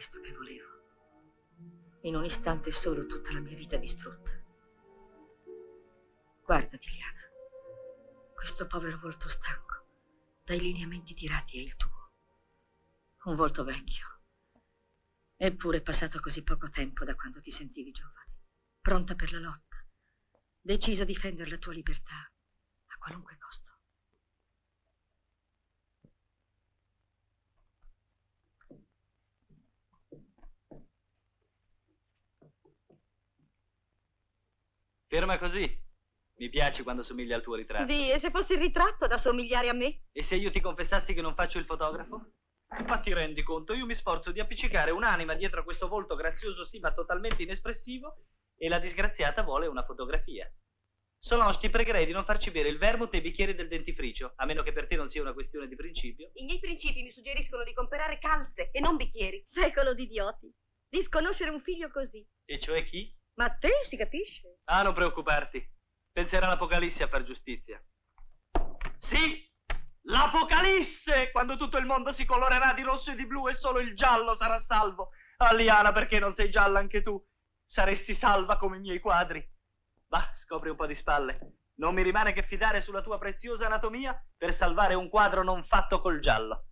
questo che volevo. In un istante solo tutta la mia vita distrutta. Guardati, Liana. Questo povero volto stanco, dai lineamenti tirati, è il tuo. Un volto vecchio. Eppure è passato così poco tempo da quando ti sentivi giovane. Pronta per la lotta. Decisa a difendere la tua libertà a qualunque costo. Ferma così. Mi piaci quando somigli al tuo ritratto. Sì, e se fossi il ritratto da somigliare a me? E se io ti confessassi che non faccio il fotografo? Ma ti rendi conto, io mi sforzo di appiccicare un'anima dietro a questo volto grazioso sì, ma totalmente inespressivo, e la disgraziata vuole una fotografia. Solange, ti pregherei di non farci bere il vermouth e i bicchieri del dentifricio, a meno che per te non sia una questione di principio. I miei principi mi suggeriscono di comprare calze e non bicchieri. Secolo di idioti. Di sconoscere un figlio così. E cioè chi? Ma te si capisce? Ah, non preoccuparti. Penserà l'Apocalisse a far giustizia. Sì! L'Apocalisse! Quando tutto il mondo si colorerà di rosso e di blu e solo il giallo sarà salvo. Ah, Liana, perché non sei gialla anche tu? Saresti salva come i miei quadri. Va, scopri un po' di spalle. Non mi rimane che fidare sulla tua preziosa anatomia per salvare un quadro non fatto col giallo.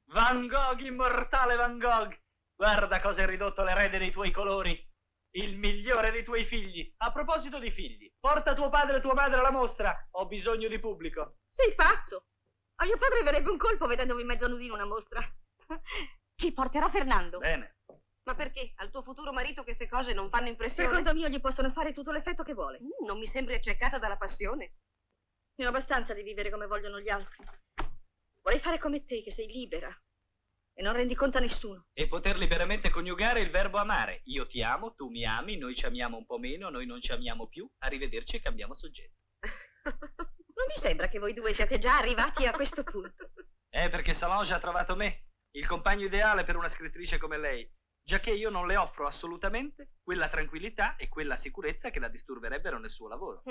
Van Gogh, immortale Van Gogh! Guarda cosa è ridotto l'erede dei tuoi colori. Il migliore dei tuoi figli. A proposito di figli, porta tuo padre e tua madre alla mostra. Ho bisogno di pubblico. Sei pazzo. A mio padre verrebbe un colpo vedendomi mezzo nudino una mostra. Ci porterà Fernando. Bene. Ma perché? Al tuo futuro marito queste cose non fanno impressione? Secondo me gli possono fare tutto l'effetto che vuole. Non mi sembri accecata dalla passione. Ne ho abbastanza di vivere come vogliono gli altri. Vorrei fare come te, che sei libera. E non rendi conto a nessuno. E poter liberamente coniugare il verbo amare. Io ti amo, tu mi ami, noi ci amiamo un po' meno, noi non ci amiamo più. Arrivederci e cambiamo soggetto. Non mi sembra che voi due siate già arrivati a questo punto. Perché Solange ha trovato me, il compagno ideale per una scrittrice come lei. Giacché io non le offro assolutamente quella tranquillità e quella sicurezza che la disturberebbero nel suo lavoro.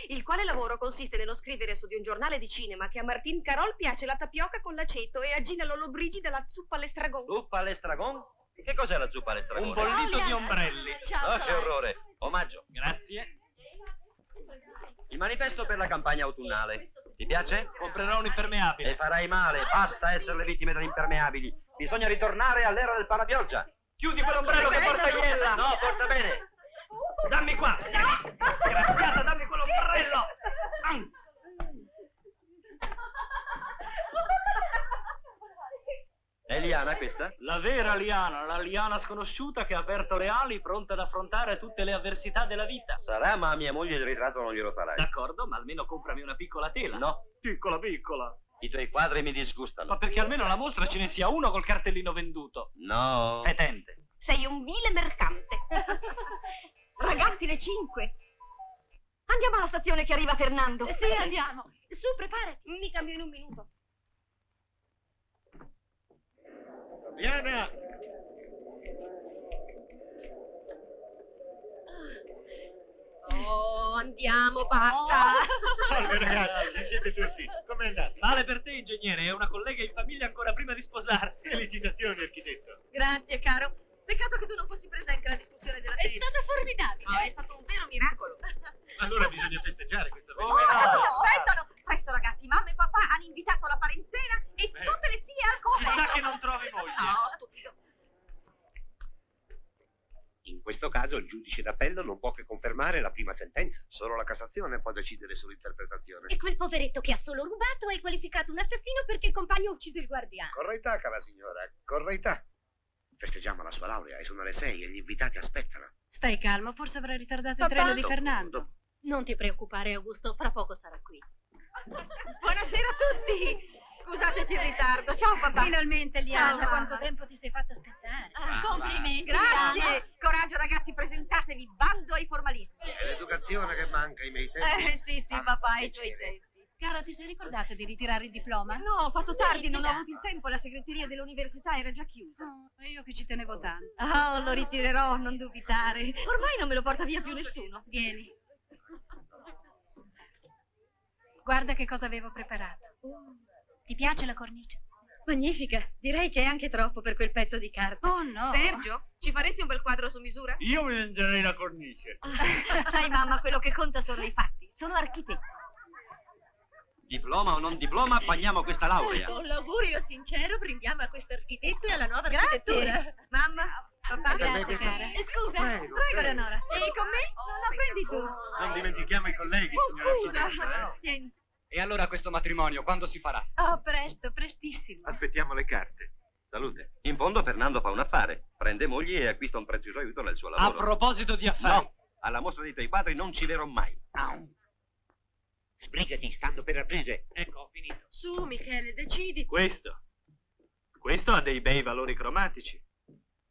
Il quale lavoro consiste nello scrivere su di un giornale di cinema che a Martin Carol piace la tapioca con l'aceto e a Gina Lollobrigida la zuppa all'estragon. Zuppa all'estragon? Che cos'è la zuppa all'estragon? Un bollito di ombrelli. Ah, che orrore. Omaggio. Grazie. Il manifesto per la campagna autunnale. Ti piace? Comprerò un impermeabile. E farai male. Basta essere le vittime delle impermeabili. Bisogna ritornare all'era del parapioggia. Chiudi quell'ombrello che porta iella. No, porta bene. Dammi qua. Disgraziata, dammi quell'ombrello. È Liana questa? La vera Liana, la Liana sconosciuta che ha aperto le ali pronta ad affrontare tutte le avversità della vita. Sarà, ma a mia moglie il ritratto non glielo farai. D'accordo, ma almeno comprami una piccola tela. No. Piccola, piccola. I tuoi quadri mi disgustano. Ma perché almeno alla mostra ce ne sia uno col cartellino venduto. No. Fetente. Sei un vile mercante. Ragazzi, le 5. Andiamo alla stazione che arriva Fernando. Sì, andiamo. Su, preparati. Mi cambio in un minuto. Liana! Oh, andiamo, basta. Salve ragazzi, ci siete tutti. Com'è andata? Male per te, ingegnere, è una collega in famiglia ancora prima di sposare. Felicitazioni, architetto. Grazie, caro. Peccato che tu non fossi presente alla discussione della tesi. È stata formidabile. No, è stato un vero miracolo. Allora bisogna festeggiare questa Oh, avventura. no. Aspettano! Presto, ragazzi, mamma e papà hanno invitato la parentela e tutte le zie al completo. Chissà che non trovi moglie. No, stupido. In questo caso il giudice d'appello non può che confermare la prima sentenza. Solo la Cassazione può decidere sull'interpretazione. E quel poveretto che ha solo rubato è qualificato un assassino perché il compagno ha ucciso il guardiano. Correità, cara signora, correità. Festeggiamo la sua laurea e sono le 6 e gli invitati aspettano. Stai calmo, forse avrà ritardato Papà? il treno di Dopo, Fernando. dopo. Non ti preoccupare, Augusto, fra poco sarà qui. Buonasera a tutti. Scusateci il ritardo. Ciao, papà. Finalmente, Liana, Ciao, da quanto mamma. tempo ti sei fatta aspettare? Complimenti. Grazie. Coraggio, ragazzi, presentatevi. Bando ai formalismi. È l'educazione che manca ai miei tempi. Sì, papà, ai tuoi tempi. Cara, ti sei ricordata di ritirare il diploma? No, ho fatto tardi, non ho avuto il tempo, la segreteria dell'università era già chiusa. No, io che ci tenevo tanto. Oh, lo ritirerò, non dubitare. Ormai non me lo porta via più nessuno. Vieni. Guarda che cosa avevo preparato. Ti piace la cornice? Magnifica. Direi che è anche troppo per quel pezzo di carta. Oh no. Sergio, ci faresti un bel quadro su misura? Io mi venderei la cornice. Sai, mamma, quello che conta sono i fatti. Sono architetto. Diploma o non diploma, pagniamo questa laurea. Con l'augurio sincero brindiamo a questo architetto e alla nuova architettura. Mamma, papà, Grazie, cara. Scusa, Prego, Leonora. E con me? No, prendi tu. Non dimentichiamo i colleghi, signora Scusa. Soressa. Tieni. E allora questo matrimonio quando si farà? Oh, presto, prestissimo. Aspettiamo le carte. Salute. In fondo Fernando fa un affare. Prende moglie e acquista un prezioso aiuto nel suo lavoro. A proposito di affari. No, alla mostra dei tuoi quadri non ci verrò mai. Sbrigati, stanno per aprire. Ecco, ho finito. Su, Michele, decidi. Questo ha dei bei valori cromatici.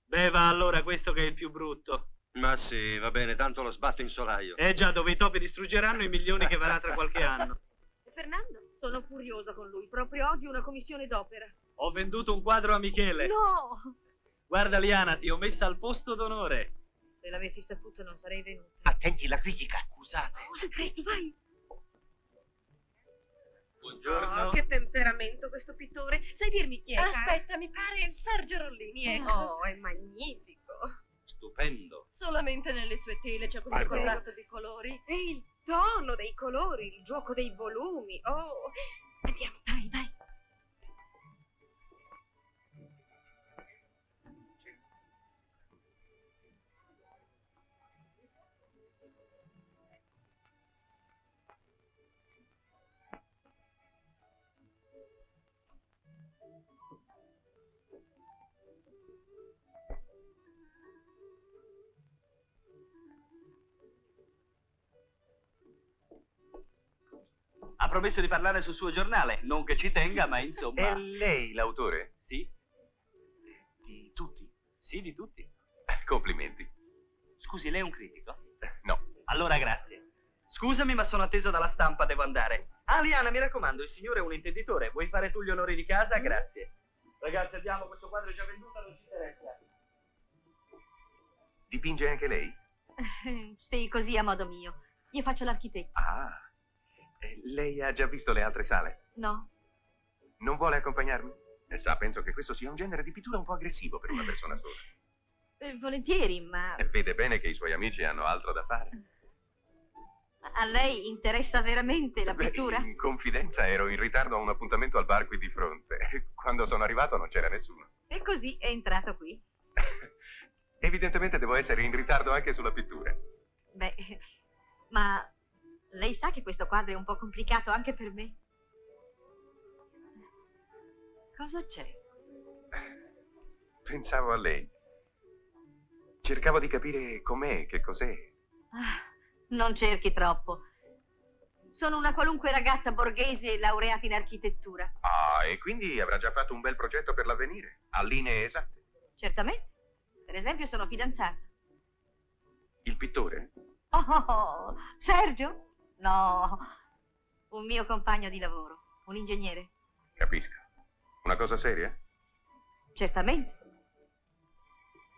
Beva allora questo che è il più brutto. Ma sì, va bene, tanto lo sbatto in solaio. È già dove i topi distruggeranno i milioni che varrà tra qualche anno. Fernando? Sono furiosa con lui. Proprio oggi una commissione d'opera. Ho venduto un quadro a Michele. No! Guarda Liana, ti ho messa al posto d'onore. Se l'avessi saputo non sarei venuta. Attenti la critica. Scusate. Cosa presto, vai! Buongiorno. Oh, che temperamento questo pittore. Sai dirmi chi è, cara? Aspetta, mi pare Sergio Rollini, ecco. Oh, è magnifico. Stupendo. Solamente nelle sue tele c'è questo contrasto di colori. E il tono dei colori, il gioco dei volumi. Oh, Andiamo, vai, vai. Ha promesso di parlare sul suo giornale, non che ci tenga, ma insomma. È lei l'autore? Sì, Di tutti? sì, di tutti. Complimenti. Scusi, lei è un critico? No. Allora grazie. Scusami, ma sono atteso dalla stampa, devo andare. Ah, Liana, mi raccomando, il signore è un intenditore. Vuoi fare tu gli onori di casa? Grazie. Ragazzi, andiamo, questo quadro è già venduto, non ci interessa. Dipinge anche lei? Sì, così a modo mio. Io faccio l'architetto. Ah. Lei ha già visto le altre sale? No? Non vuole accompagnarmi? Sa, penso che questo sia un genere di pittura un po' aggressivo per una persona sola. Volentieri, ma Vede bene che i suoi amici hanno altro da fare. a lei interessa veramente la Beh, pittura? in confidenza ero in ritardo a un appuntamento al bar qui di fronte. Quando sono arrivato non c'era nessuno. E così è entrato qui. Evidentemente devo essere in ritardo anche sulla pittura. Beh, ma lei sa che questo quadro è un po' complicato anche per me? Cosa c'è? Pensavo a lei. Cercavo di capire com'è, che cos'è. Ah, non cerchi troppo. Sono una qualunque ragazza borghese laureata in architettura. Ah, e quindi avrà già fatto un bel progetto per l'avvenire, a linee esatte. Certamente. Per esempio sono fidanzata. Il pittore? Oh, Sergio? No, un mio compagno di lavoro, un ingegnere. Capisco. Una cosa seria? Certamente.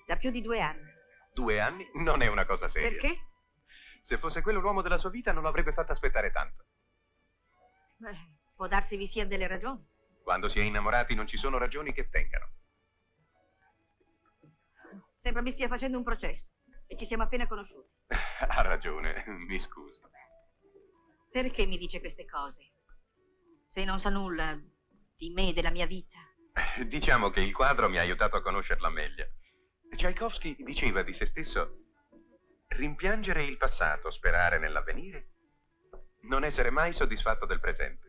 Da più di 2 anni. 2 anni non è una cosa seria. Perché? Se fosse quello l'uomo della sua vita non l'avrebbe fatta aspettare tanto. Può darsi vi siano delle ragioni. Quando si è innamorati non ci sono ragioni che tengano. Sembra mi stia facendo un processo e ci siamo appena conosciuti. Ha ragione, mi scuso. Perché mi dice queste cose? Se non sa nulla di me, della mia vita. Diciamo che il quadro mi ha aiutato a conoscerla meglio. Tchaikovsky diceva di se stesso: rimpiangere il passato, sperare nell'avvenire, non essere mai soddisfatto del presente.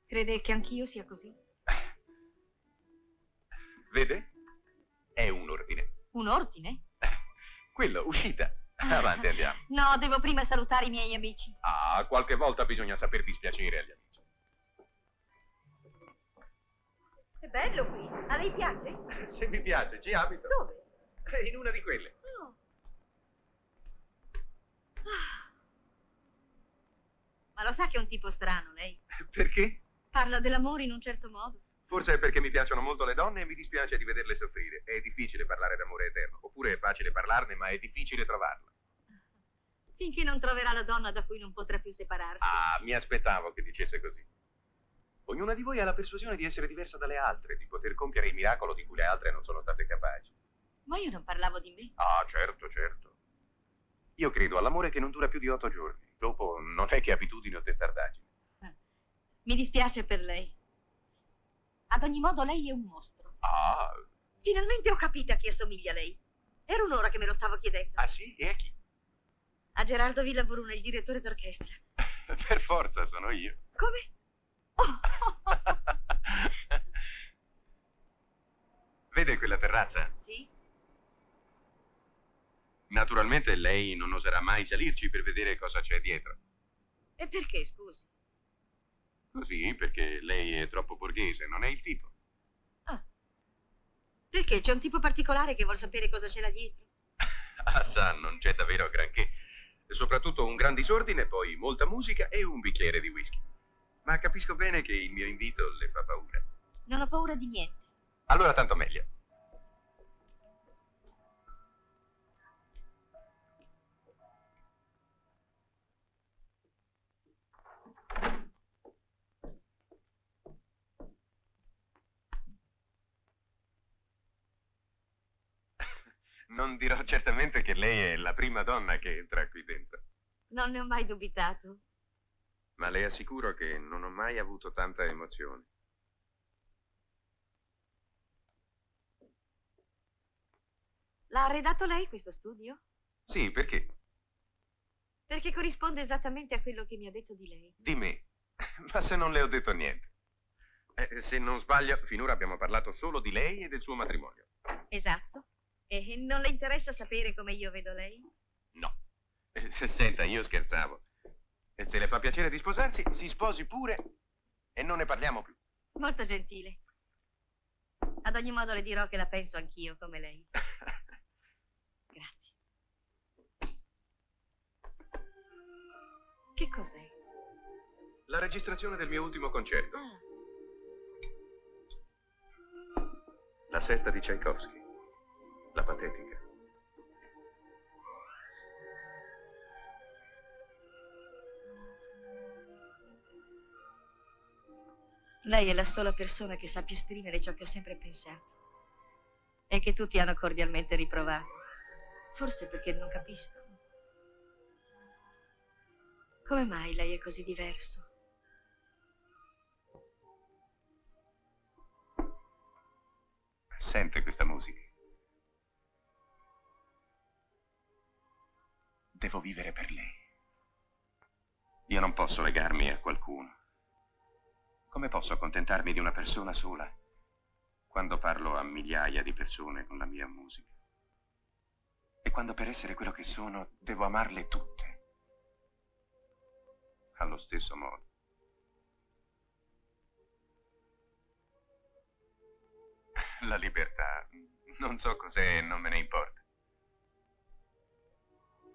Crede che anch'io sia così? Vede? È un ordine. Un ordine? Quello, uscita. Avanti, andiamo. No, devo prima salutare i miei amici. Ah, qualche volta bisogna saper dispiacere agli amici. È bello qui. A lei piace? Se mi piace, ci abito. Dove? In una di quelle. No. Ma lo sa che è un tipo strano, lei? Perché? Parla dell'amore in un certo modo. Forse è perché mi piacciono molto le donne e mi dispiace di vederle soffrire. È difficile parlare d'amore eterno. Oppure è facile parlarne, ma è difficile trovarla. Finché non troverà la donna da cui non potrà più separarsi. Ah, mi aspettavo che dicesse così. Ognuna di voi ha la persuasione di essere diversa dalle altre, di poter compiere il miracolo di cui le altre non sono state capaci. Ma io non parlavo di me. Ah, certo, certo. Io credo all'amore che non dura più di 8 giorni. Dopo non è che abitudine o testardaggine. Mi dispiace per lei. Ad ogni modo lei è un mostro. Ah, Finalmente ho capito a chi assomiglia lei. Era un'ora che me lo stavo chiedendo. ah sì? E a chi? A Gerardo Villabruna, il direttore d'orchestra. Per forza sono io. Come? Oh. Vede quella terrazza? Sì? Naturalmente lei non oserà mai salirci per vedere cosa c'è dietro. E perché, scusi? Così, perché lei è troppo borghese, non è il tipo. Ah. Perché? C'è un tipo particolare che vuol sapere cosa c'è là dietro? Ah, sa, non c'è davvero granché. Soprattutto un gran disordine, poi molta musica e un bicchiere di whisky. Ma capisco bene che il mio invito le fa paura. Non ho paura di niente. Allora tanto meglio. Non dirò certamente che lei è la prima donna che entra qui dentro. Non ne ho mai dubitato. Ma le assicuro che non ho mai avuto tanta emozione. L'ha arredato lei questo studio? Sì, perché? Perché corrisponde esattamente a quello che mi ha detto di lei. Di me. Ma se non le ho detto niente. Se non sbaglio, finora abbiamo parlato solo di lei e del suo matrimonio. Esatto. E non le interessa sapere come io vedo lei? No. Senta, io scherzavo. E se le fa piacere di sposarsi, si sposi pure e non ne parliamo più. Molto gentile. Ad ogni modo le dirò che la penso anch'io come lei. Grazie. Che cos'è? La registrazione del mio ultimo concerto. Ah, La sesta di Tchaikovsky. La patetica. lei è la sola persona che sappia esprimere ciò che ho sempre pensato e che tutti hanno cordialmente riprovato. Forse perché non capisco. Come mai lei è così diverso? Sente questa musica. Devo vivere per lei. Io non posso legarmi a qualcuno. Come posso accontentarmi di una persona sola quando parlo a migliaia di persone con la mia musica? E quando per essere quello che sono devo amarle tutte allo stesso modo. La libertà, non so cos'è e non me ne importa.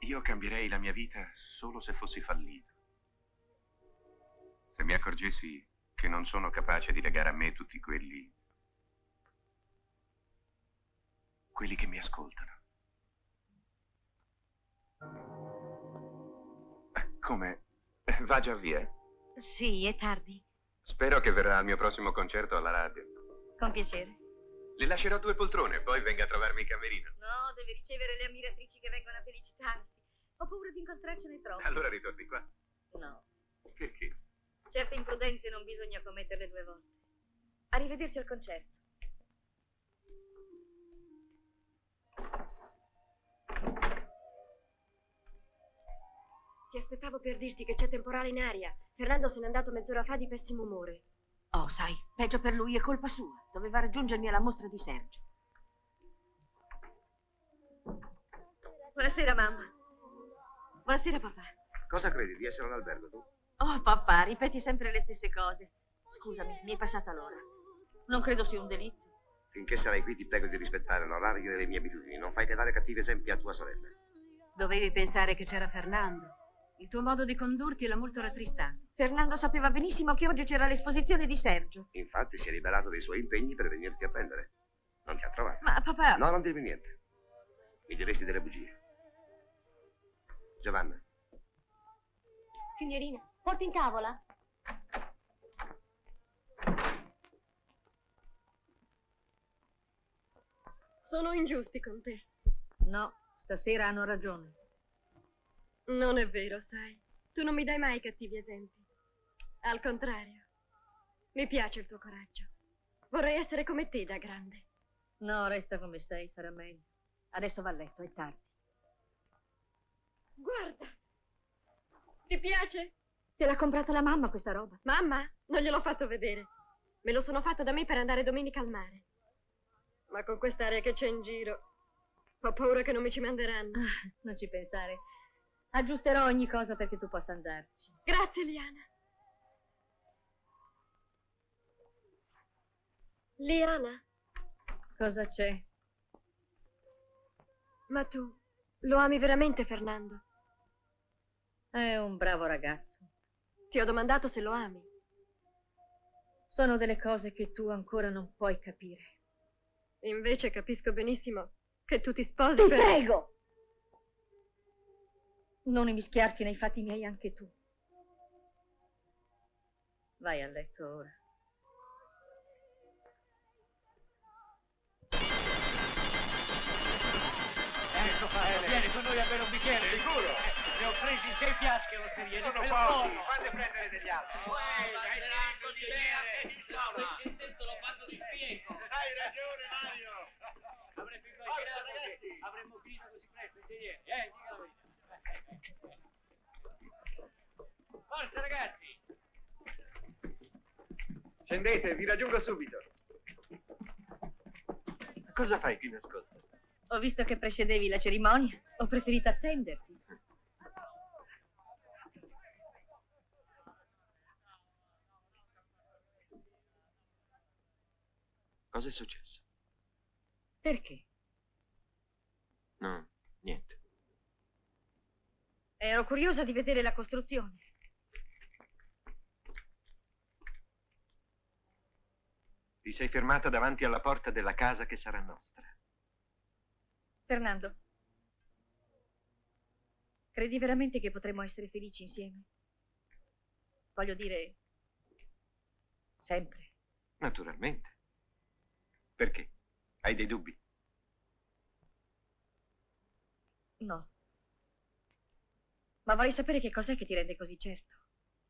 Io cambierei la mia vita solo se fossi fallito. Se mi accorgessi che non sono capace di legare a me tutti quelli che mi ascoltano. Come? Va già via? Sì, è tardi. Spero che verrà al mio prossimo concerto alla radio. Con piacere. Le lascerò 2 poltrone, poi venga a trovarmi in camerino. No, deve ricevere le ammiratrici che vengono a felicitarsi. Ho paura di incontrarcene troppe. Allora ritorni qua. No. Perché? Certe imprudenze non bisogna commetterle 2 volte. Arrivederci al concerto. Ti aspettavo per dirti che c'è temporale in aria. Fernando se n'è andato mezz'ora fa di pessimo umore. Oh, sai, peggio per lui, è colpa sua. Doveva raggiungermi alla mostra di Sergio. Buonasera, mamma. Buonasera, papà. Cosa credi di essere all'albergo tu? Oh, papà, ripeti sempre le stesse cose. Scusami, mi è passata l'ora. Non credo sia un delitto. Finché sarai qui ti prego di rispettare l'orario e le mie abitudini. Non fai che dare cattivi esempi a tua sorella. Dovevi pensare che c'era Fernando. Il tuo modo di condurti l'ha molto rattristato. Fernando sapeva benissimo che oggi c'era l'esposizione di Sergio. Infatti si è liberato dei suoi impegni per venirti a prendere. Non ti ha trovato. Ma, papà... No, non dirmi niente. Mi diresti delle bugie. Giovanna. Signorina, porti in tavola. Sono ingiusti con te. No, stasera hanno ragione. Non è vero, sai. Tu non mi dai mai cattivi esempi. Al contrario. Mi piace il tuo coraggio. Vorrei essere come te da grande. No, resta come sei, sarà meglio. Adesso va a letto, è tardi. Guarda. Ti piace? Te l'ha comprata la mamma questa roba? Mamma? Non gliel'ho fatto vedere. Me lo sono fatto da me per andare domenica al mare. Ma con quest'aria che c'è in giro, ho paura che non mi ci manderanno. Ah, non ci pensare. Aggiusterò ogni cosa perché tu possa andarci. Grazie, Liana. Liana, Cosa c'è? ma tu lo ami veramente, Fernando? È un bravo ragazzo. Ti ho domandato se lo ami. Sono delle cose che tu ancora non puoi capire. Invece capisco benissimo che tu ti sposi Ti per... prego! Non immischiarti nei fatti miei anche tu. Vai a letto ora. Vieni con noi a bere un bicchiere. Sicuro? Ne ho presi 6 fiasche all'osteria. Sono pochi. Fate prendere degli altri. Basteranno di bere. Hai ragione, Mario. Avremmo immaginato che avremmo finito così presto, ingegnere. Dica la verità. Forza, ragazzi. Scendete, vi raggiungo subito. Cosa fai qui nascosto? Ho visto che precedevi la cerimonia. Ho preferito attenderti. Cosa è successo? Perché? No, niente. Ero curiosa di vedere la costruzione. Ti sei fermata davanti alla porta della casa che sarà nostra. Fernando, credi veramente che potremmo essere felici insieme? Voglio dire, sempre. Naturalmente. Perché? Hai dei dubbi? No. Ma vorrei sapere che cos'è che ti rende così certo.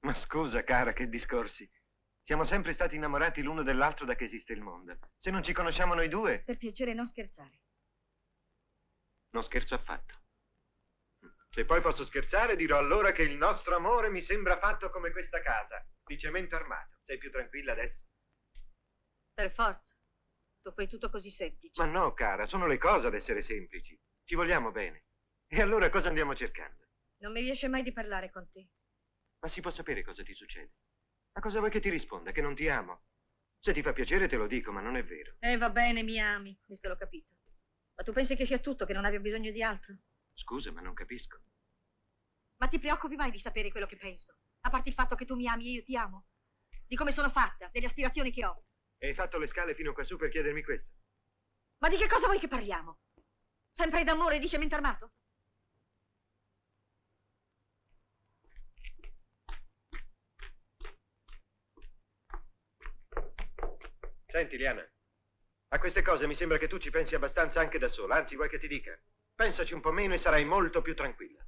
Ma scusa, cara, che discorsi. Siamo sempre stati innamorati l'uno dell'altro da che esiste il mondo. Se non ci conosciamo noi due, Per piacere, non scherzare. non scherzo affatto. Se poi posso scherzare, dirò allora che il nostro amore mi sembra fatto come questa casa, di cemento armato. Sei più tranquilla adesso? Per forza. Tu fai tutto così semplice. Ma no, cara, sono le cose ad essere semplici. Ci vogliamo bene. E allora cosa andiamo cercando? Non mi riesce mai di parlare con te. Ma si può sapere cosa ti succede? A cosa vuoi che ti risponda? Che non ti amo? Se ti fa piacere te lo dico, ma non è vero. Va bene, mi ami. Questo l'ho capito. Ma tu pensi che sia tutto, che non abbia bisogno di altro? Scusa, ma non capisco. Ma ti preoccupi mai di sapere quello che penso? A parte il fatto che tu mi ami e io ti amo. Di come sono fatta, delle aspirazioni che ho. E hai fatto le scale fino qua su per chiedermi questo? Ma di che cosa vuoi che parliamo? Sempre d'amore e di cemento armato? Senti, Liana, a queste cose mi sembra che tu ci pensi abbastanza anche da sola. Anzi, vuoi che ti dica? Pensaci un po' meno e sarai molto più tranquilla.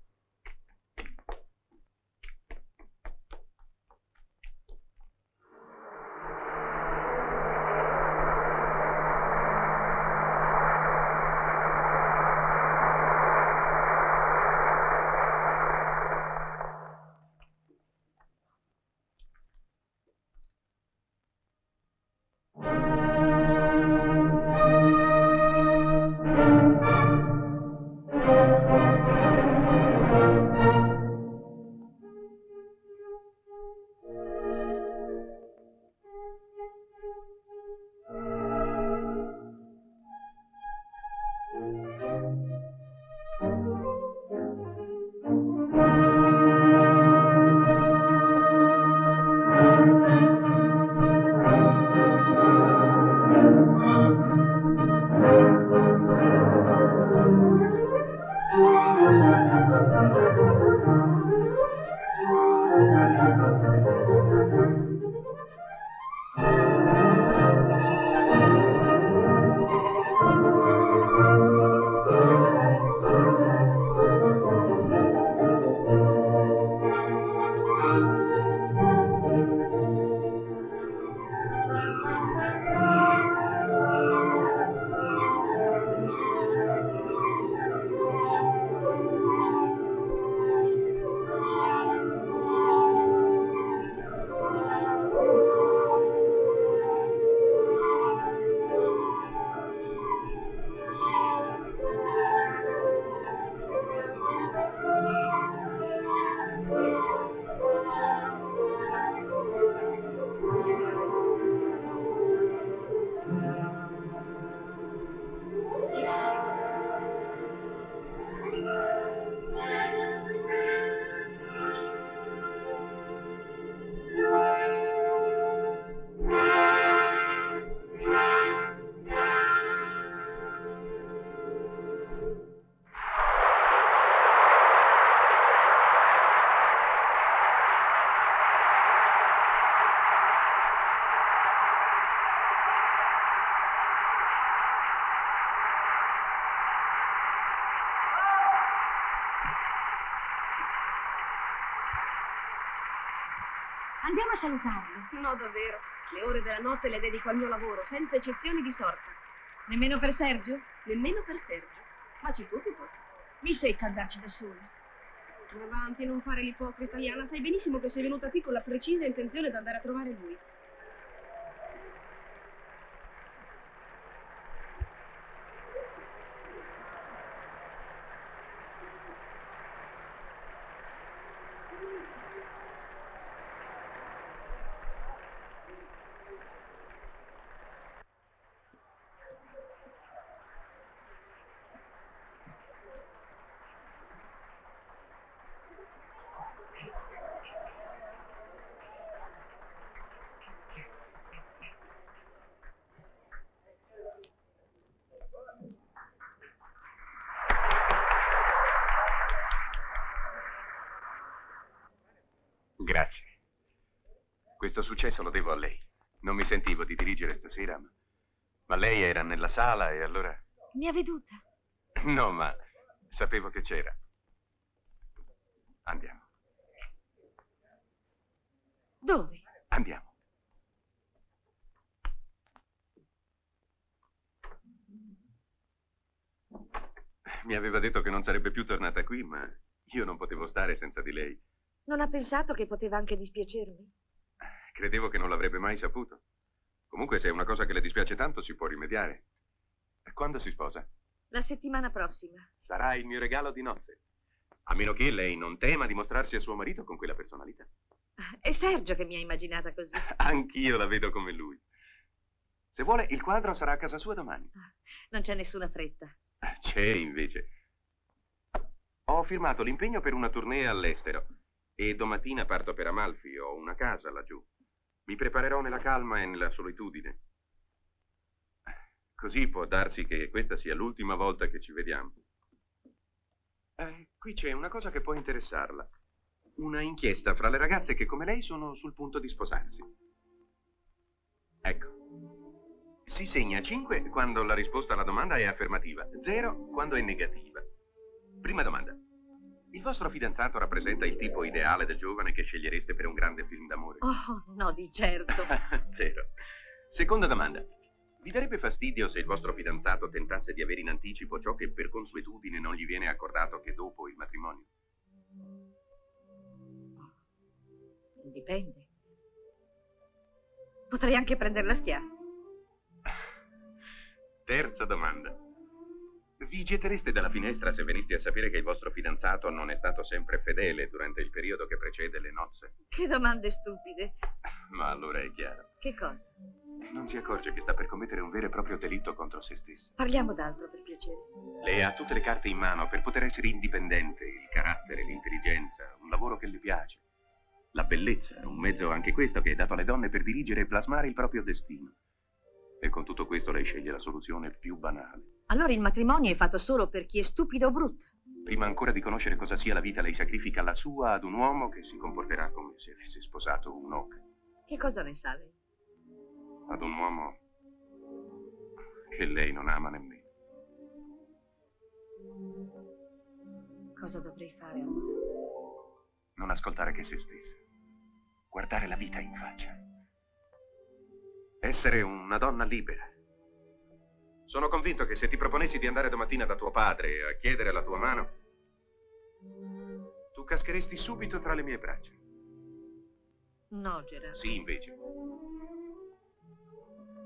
Andiamo a salutarlo. No, davvero. Le ore della notte le dedico al mio lavoro, senza eccezioni di sorta. Nemmeno per Sergio? Nemmeno per Sergio. Facci tu piuttosto. Mi secca andarci da sola. Ma avanti, non fare l'ipocrita, Liana. Sai benissimo che sei venuta qui con la precisa intenzione di andare a trovare lui. Grazie. Questo successo lo devo a lei. Non mi sentivo di dirigere stasera, ma lei era nella sala e allora... Mi ha veduta. No, ma sapevo che c'era. Andiamo. Dove? Andiamo. Mi aveva detto che non sarebbe più tornata qui, ma io non potevo stare senza di lei. Non ha pensato che poteva anche dispiacermi? Credevo che non l'avrebbe mai saputo. Comunque, se è una cosa che le dispiace tanto, si può rimediare. Quando si sposa? La settimana prossima. Sarà il mio regalo di nozze. A meno che lei non tema di mostrarsi a suo marito con quella personalità. È Sergio che mi ha immaginata così. Anch'io la vedo come lui. Se vuole, il quadro sarà a casa sua domani. Non c'è nessuna fretta. C'è, invece. Ho firmato l'impegno per una tournée all'estero e domattina parto per Amalfi. Ho una casa laggiù. Mi preparerò nella calma e nella solitudine. Così può darsi che questa sia l'ultima volta che ci vediamo. Qui c'è una cosa che può interessarla. Una inchiesta fra le ragazze che come lei sono sul punto di sposarsi. Ecco. Si segna 5 quando la risposta alla domanda è affermativa, 0 quando è negativa. Prima domanda. Il vostro fidanzato rappresenta il tipo ideale del giovane che scegliereste per un grande film d'amore? Oh, no, di certo. 0. Seconda domanda. Vi darebbe fastidio se il vostro fidanzato tentasse di avere in anticipo ciò che per consuetudine non gli viene accordato che dopo il matrimonio? Dipende. Potrei anche prenderla a schiaffi. Terza domanda. Vi gettereste dalla finestra se veniste a sapere che il vostro fidanzato non è stato sempre fedele durante il periodo che precede le nozze? Che domande stupide. Ma allora è chiaro. Che cosa? Non si accorge che sta per commettere un vero e proprio delitto contro se stesso. Parliamo d'altro, per piacere. Lei ha tutte le carte in mano per poter essere indipendente, il carattere, l'intelligenza, un lavoro che le piace. La bellezza, un mezzo anche questo che è dato alle donne per dirigere e plasmare il proprio destino. E con tutto questo lei sceglie la soluzione più banale. Allora il matrimonio è fatto solo per chi è stupido o brutto. Prima ancora di conoscere cosa sia la vita, lei sacrifica la sua ad un uomo che si comporterà come se avesse sposato un'oca. Che cosa ne sa lei? Ad un uomo che lei non ama nemmeno. Cosa dovrei fare allora? Non ascoltare che se stessa. Guardare la vita in faccia. Essere una donna libera. Sono convinto che se ti proponessi di andare domattina da tuo padre a chiedere la tua mano, tu cascheresti subito tra le mie braccia. No, Gerardo. Sì, invece.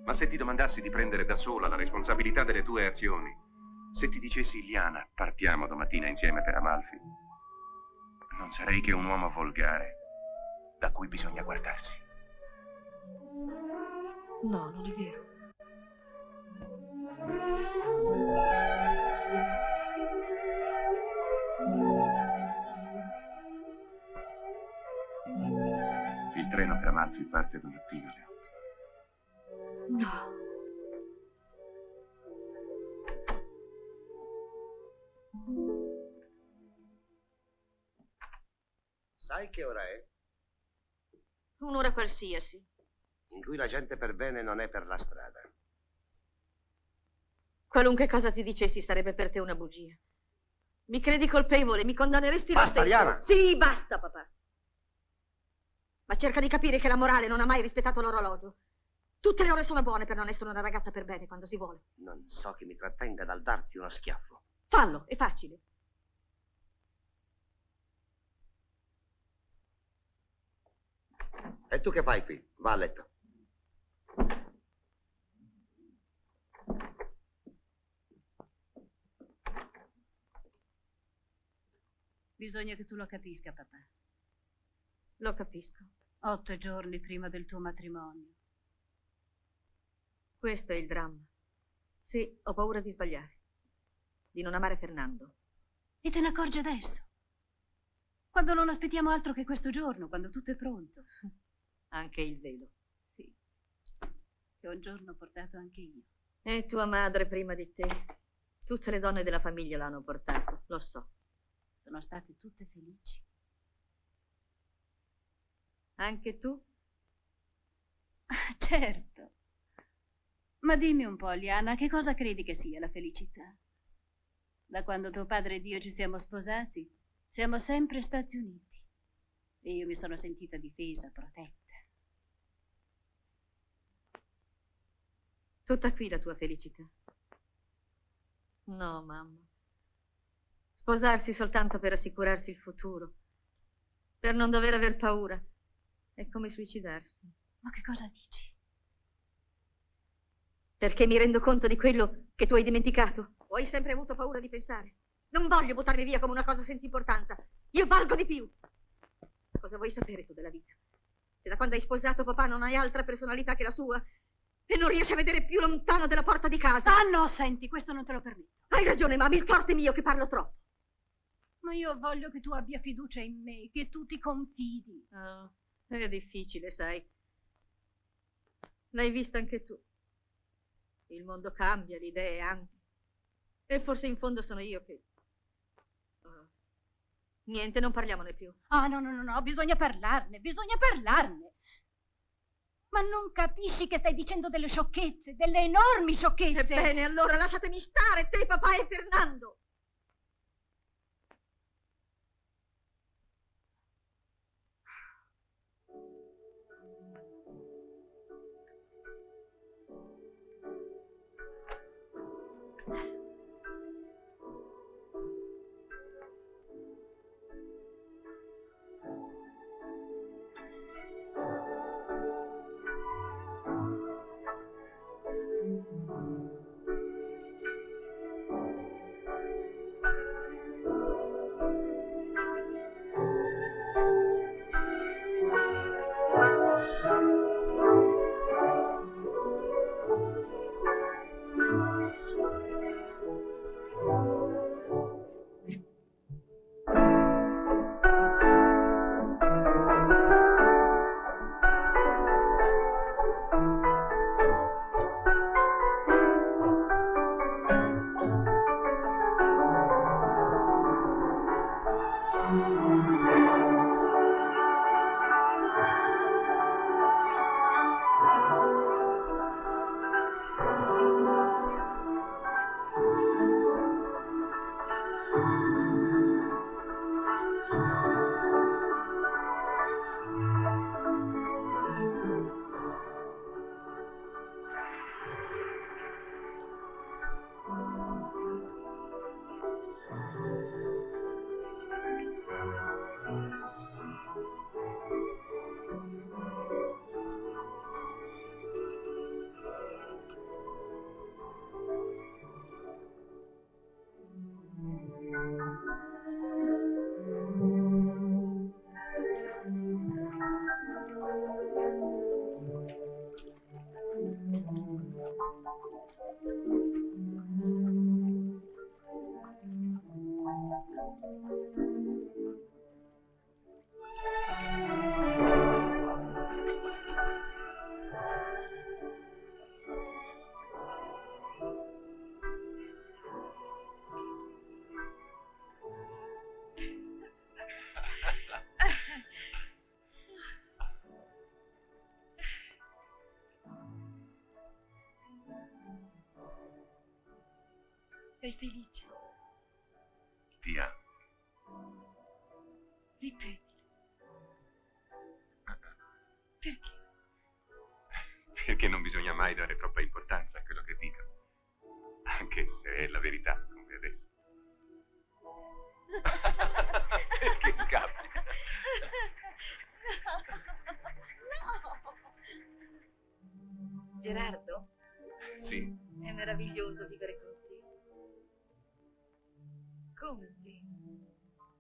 Ma se ti domandassi di prendere da sola la responsabilità delle tue azioni, se ti dicessi, Iliana, partiamo domattina insieme per Amalfi, non sarei che un uomo volgare da cui bisogna guardarsi. No, non è vero. schiaffi parte d'un mattino alle 8. No. Sai che ora è? Un'ora qualsiasi. In cui la gente per bene non è per la strada. Qualunque cosa ti dicessi sarebbe per te una bugia. Mi credi colpevole, mi condanneresti lo Basta, stesso. Liana! Sì, basta, papà. Ma cerca di capire che la morale non ha mai rispettato l'orologio. Tutte le ore sono buone per non essere una ragazza per bene quando si vuole. Non so che mi trattenga dal darti uno schiaffo. Fallo, è facile. E tu che fai qui? Va a letto. Bisogna che tu lo capisca, papà. Lo capisco. 8 giorni prima del tuo matrimonio. Questo è il dramma. Sì, ho paura di sbagliare. Di non amare Fernando. E te ne accorgi adesso? Quando non aspettiamo altro che questo giorno, quando tutto è pronto. Anche il velo. Sì. Che un giorno ho portato anche io. E tua madre prima di te. Tutte le donne della famiglia l'hanno portato, lo so. Sono state tutte felici. Anche tu? Certo. Ma dimmi un po', Liana, che cosa credi che sia la felicità? Da quando tuo padre ed io ci siamo sposati, siamo sempre stati uniti. E io mi sono sentita difesa, protetta. Tutta qui la tua felicità. No, mamma. Sposarsi soltanto per assicurarsi il futuro, per non dover aver paura, è come suicidarsi. Ma che cosa dici? Perché mi rendo conto di quello che tu hai dimenticato. O hai sempre avuto paura di pensare. Non voglio buttarmi via come una cosa senza importanza. Io valgo di più. Cosa vuoi sapere tu della vita? Se da quando hai sposato papà non hai altra personalità che la sua e non riesci a vedere più lontano della porta di casa. Ah no, senti, questo non te lo permetto. Hai ragione, mamma, il torto è mio che parlo troppo. Ma io voglio che tu abbia fiducia in me, che tu ti confidi. Oh, è difficile, sai. L'hai visto anche tu. Il mondo cambia, le idee anche. E forse in fondo sono io che... Oh. Niente, non parliamone più. Ah, no, bisogna parlarne. Ma non capisci che stai dicendo delle sciocchezze, delle enormi sciocchezze? Ebbene, allora lasciatemi stare, te, papà e Fernando. Sei felice? Ti amo. Ripeti. Perché? Perché non bisogna mai dare troppa importanza a quello che dicono. Anche se è la verità, come adesso. Perché scappi? Gerardo, Sì. è meraviglioso vivere con te. Come te?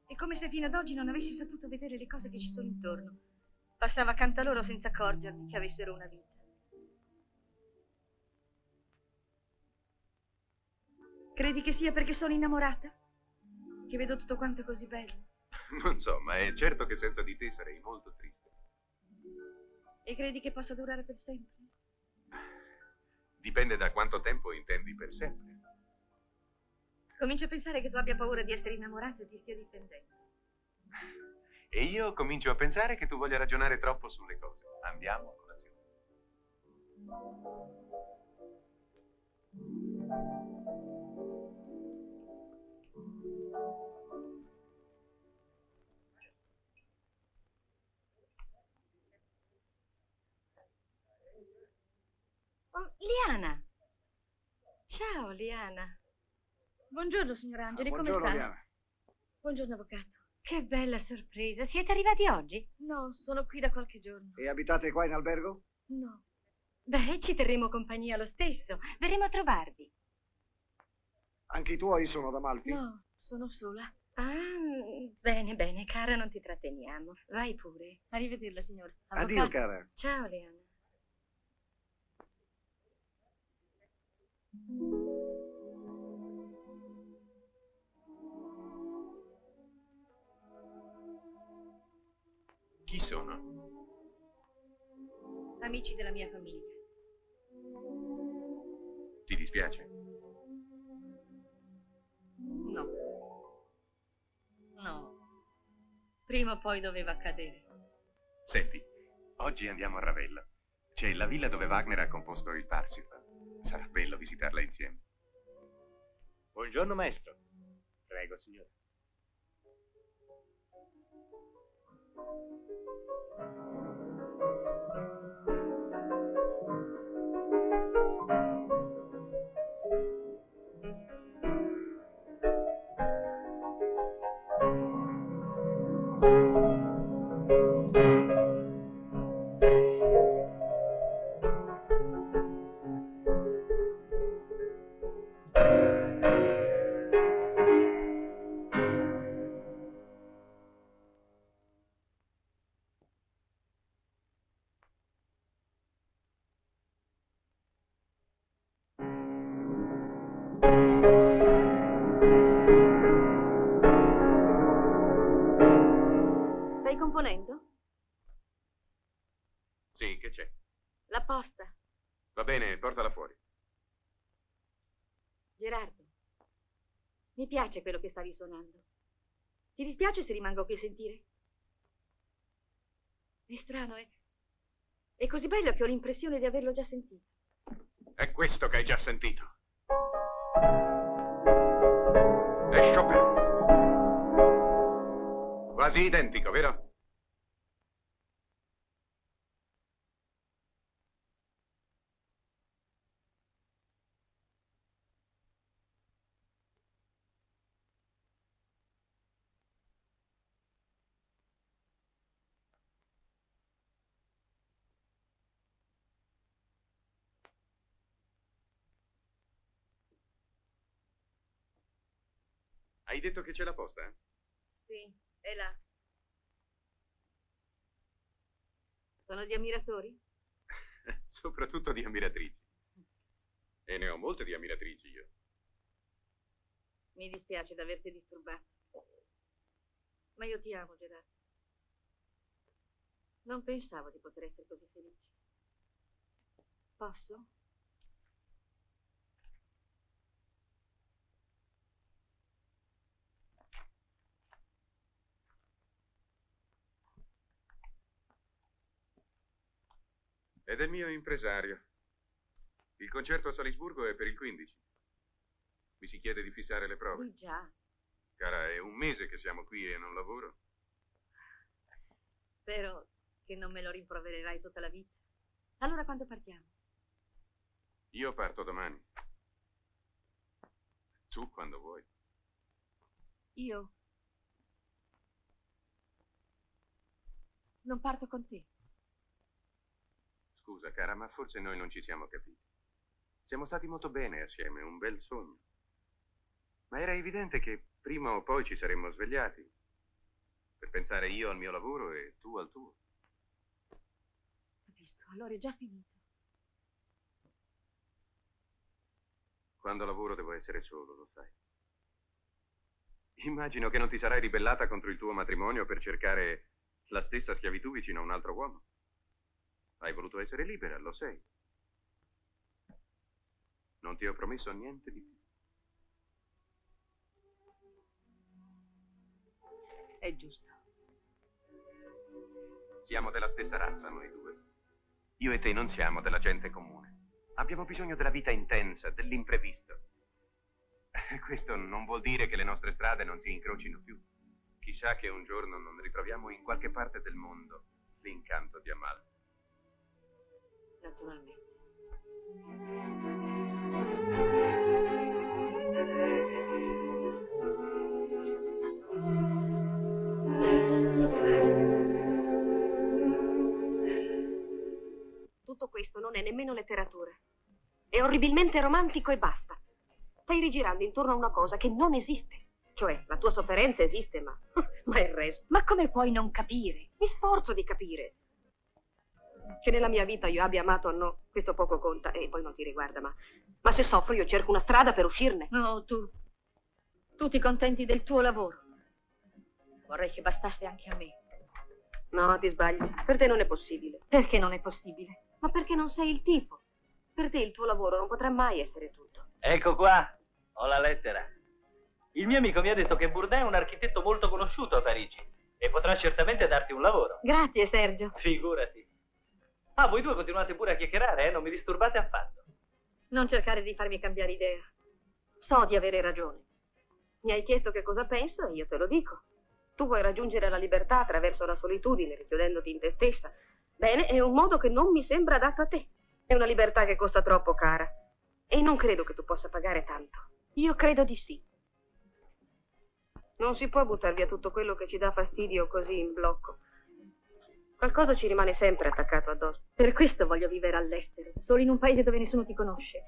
È come se fino ad oggi non avessi saputo vedere le cose che ci sono intorno. Passava accanto a loro senza accorgermi che avessero una vita. Credi che sia perché sono innamorata? Che vedo tutto quanto così bello? Non so, ma è certo che senza di te sarei molto triste. E credi che possa durare per sempre? Dipende da quanto tempo intendi per sempre. Comincio a pensare che tu abbia paura di essere innamorato e ti stia dipendendo. E io comincio a pensare che tu voglia ragionare troppo sulle cose. Andiamo a colazione. Oh, Liana! Ciao, Liana. Buongiorno, signor Angeli, Buongiorno, come sta? Liana. Buongiorno, avvocato. Che bella sorpresa. Siete arrivati oggi? No, sono qui da qualche giorno. E abitate qua in albergo? No. Beh, ci terremo compagnia lo stesso. Verremo a trovarvi. Anche i tuoi sono da Malfi? No, sono sola. Ah, bene, bene, cara, non ti tratteniamo. Vai pure. Arrivederla, signora. Addio, Avvocato. cara. Ciao, Liana. Chi sono? Amici della mia famiglia. Ti dispiace? No. No. Prima o poi doveva accadere. Senti, oggi andiamo a Ravello. C'è la villa dove Wagner ha composto il Parsifal. Sarà bello visitarla insieme. Buongiorno, maestro. Prego, signore. Stai componendo? Sì, che c'è? La posta. Va bene, portala fuori. Gerardo, mi piace quello che stavi suonando. Ti dispiace se rimango qui a sentire? È strano, è così bello che ho l'impressione di averlo già sentito. È questo che hai già sentito. È Chopin. Quasi identico, vero? Hai detto che c'è la posta? Sì, è là. Sono di ammiratori? Soprattutto di ammiratrici. E ne ho molte di ammiratrici io. Mi dispiace d'averti disturbato. Ma io ti amo, Gerardo. Non pensavo di poter essere così felice. Posso? È del mio impresario. Il concerto a Salisburgo è per il 15. Mi si chiede di fissare le prove. Sì, già. Cara, è un mese che siamo qui e non lavoro. Spero che non me lo rimprovererai tutta la vita. Allora quando partiamo? Io parto domani. Tu quando vuoi. Io non parto con te. Scusa, cara, ma forse noi non ci siamo capiti. Siamo stati molto bene assieme, un bel sogno. Ma era evidente che prima o poi ci saremmo svegliati. Per pensare io al mio lavoro e tu al tuo. Capisco, allora è già finito. Quando lavoro devo essere solo, lo sai. Immagino che non ti sarai ribellata contro il tuo matrimonio per cercare la stessa schiavitù vicino a un altro uomo. Hai voluto essere libera, lo sei. Non ti ho promesso niente di più. È giusto. Siamo della stessa razza, noi due. Io e te non siamo della gente comune. Abbiamo bisogno della vita intensa, dell'imprevisto. Questo non vuol dire che le nostre strade non si incrocino più. Chissà che un giorno non ritroviamo in qualche parte del mondo l'incanto di Amalfi. Naturalmente. Tutto questo non è nemmeno letteratura. È orribilmente romantico e basta. Stai rigirando intorno a una cosa che non esiste. Cioè, la tua sofferenza esiste, ma il resto. Ma come puoi non capire? Mi sforzo di capire. Che nella mia vita io abbia amato o no, questo poco conta, e poi non ti riguarda, ma se soffro io cerco una strada per uscirne. No, tu ti contenti del tuo lavoro. Vorrei che bastasse anche a me. No, ti sbagli. Per te non è possibile. Perché non è possibile? Ma perché non sei il tipo? Per te il tuo lavoro non potrà mai essere tutto. Ecco qua, ho la lettera. Il mio amico mi ha detto che Bourdin è un architetto molto conosciuto a Parigi e potrà certamente darti un lavoro. Grazie, Sergio. Figurati. Ah, voi due continuate pure a chiacchierare, non mi disturbate affatto. Non cercare di farmi cambiare idea. So di avere ragione. Mi hai chiesto che cosa penso e io te lo dico. Tu vuoi raggiungere la libertà attraverso la solitudine, richiudendoti in te stessa. Bene, è un modo che non mi sembra adatto a te. È una libertà che costa troppo cara. E non credo che tu possa pagare tanto. Io credo di sì. Non si può buttare via tutto quello che ci dà fastidio così in blocco. Qualcosa ci rimane sempre attaccato addosso. Per questo voglio vivere all'estero, solo in un paese dove nessuno ti conosce,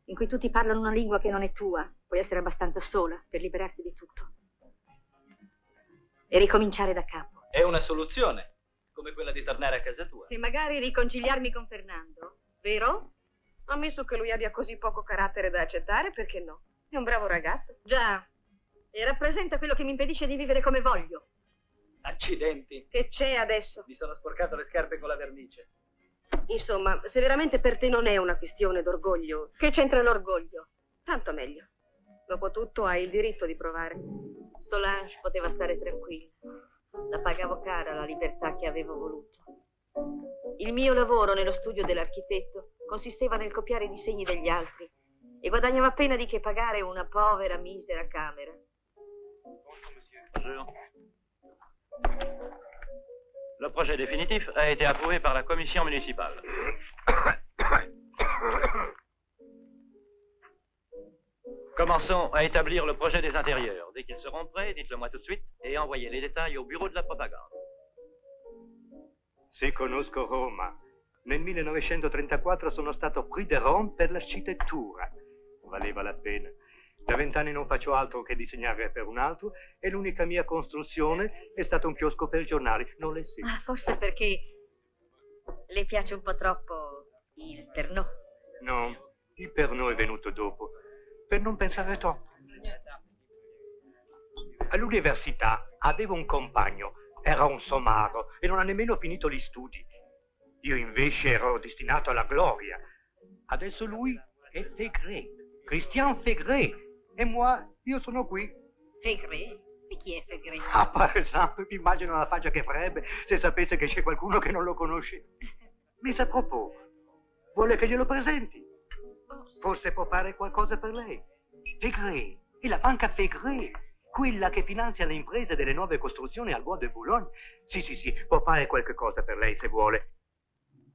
in cui tutti parlano una lingua che non è tua. Puoi essere abbastanza sola per liberarti di tutto. E ricominciare da capo. È una soluzione, come quella di tornare a casa tua. E magari riconciliarmi con Fernando, vero? Ammesso che lui abbia così poco carattere da accettare, perché no? È un bravo ragazzo. Già, e rappresenta quello che mi impedisce di vivere come voglio. Accidenti. Che c'è adesso? Mi sono sporcato le scarpe con la vernice. Insomma, se veramente per te non è una questione d'orgoglio, che c'entra l'orgoglio? Tanto meglio. Dopotutto hai il diritto di provare. Solange poteva stare tranquilla. La pagavo cara la libertà che avevo voluto. Il mio lavoro nello studio dell'architetto consisteva nel copiare i disegni degli altri e guadagnavo appena di che pagare una povera, misera camera. Le projet définitif a été approuvé par la commission municipale. Commençons à établir le projet des intérieurs. Dès qu'ils seront prêts, dites-le moi tout de suite et envoyez les détails au bureau de la propagande. Se conosco Roma. Nel 1934 sono stato prix de Rome per l'architettura. Valeva la pena. Da 20 anni non faccio altro che disegnare per un altro e l'unica mia costruzione è stato un chiosco per giornali. Non le seguo. Ah, forse perché le piace un po' troppo il Pernod. No, il Pernod è venuto dopo, per non pensare troppo. All'università avevo un compagno, era un somaro e non ha nemmeno finito gli studi. Io invece ero destinato alla gloria. Adesso lui è Fegret, Christian Fegret. E io sono qui. Fegret? E chi è Fegret? Ah, per esempio, ti immagino la faccia che farebbe se sapesse che c'è qualcuno che non lo conosce. Mais a propos, vuole che glielo presenti? Forse può fare qualcosa per lei. Fegre, è la banca Fegre, quella che finanzia le imprese delle nuove costruzioni al Bois de Boulogne. Sì, può fare qualche cosa per lei se vuole.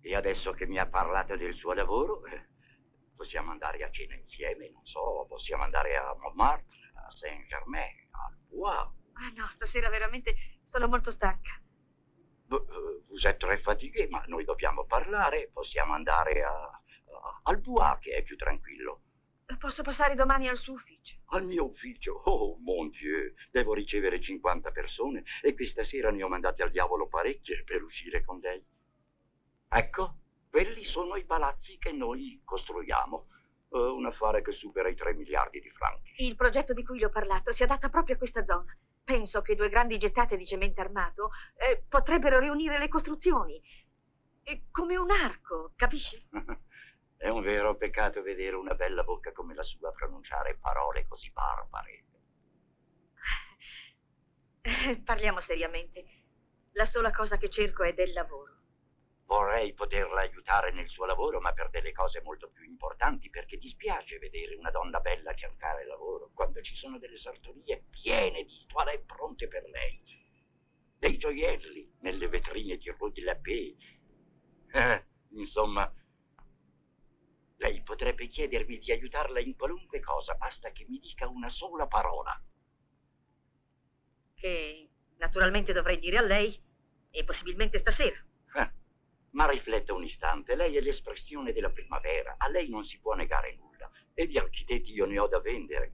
E adesso che mi ha parlato del suo lavoro, possiamo andare a cena insieme, non so, possiamo andare a Montmartre, a Saint-Germain, al Bois. Ah no, stasera veramente sono molto stanca. Vous êtes très fatigué, ma noi dobbiamo parlare, possiamo andare al Bois, che è più tranquillo. Posso passare domani al suo ufficio? Al mio ufficio? Oh, mon Dieu, devo ricevere 50 persone e questa sera ne ho mandate al diavolo parecchie per uscire con lei. Ecco, quelli sono i palazzi che noi costruiamo. Un affare che supera i 3 miliardi di franchi. Il progetto di cui le ho parlato si adatta proprio a questa zona. Penso che 2 grandi gettate di cemento armato potrebbero riunire le costruzioni. È come un arco, capisci? È un vero peccato vedere una bella bocca come la sua pronunciare parole così barbare. Parliamo seriamente. La sola cosa che cerco è del lavoro. Vorrei poterla aiutare nel suo lavoro, ma per delle cose molto più importanti, perché dispiace vedere una donna bella cercare lavoro quando ci sono delle sartorie piene di toilette pronte per lei, dei gioielli nelle vetrine di Rue de la Paix. Insomma, lei potrebbe chiedermi di aiutarla in qualunque cosa, basta che mi dica una sola parola. Che naturalmente dovrei dire a lei, e possibilmente stasera. Ma rifletta un istante, lei è l'espressione della primavera, a lei non si può negare nulla. E di architetti io ne ho da vendere.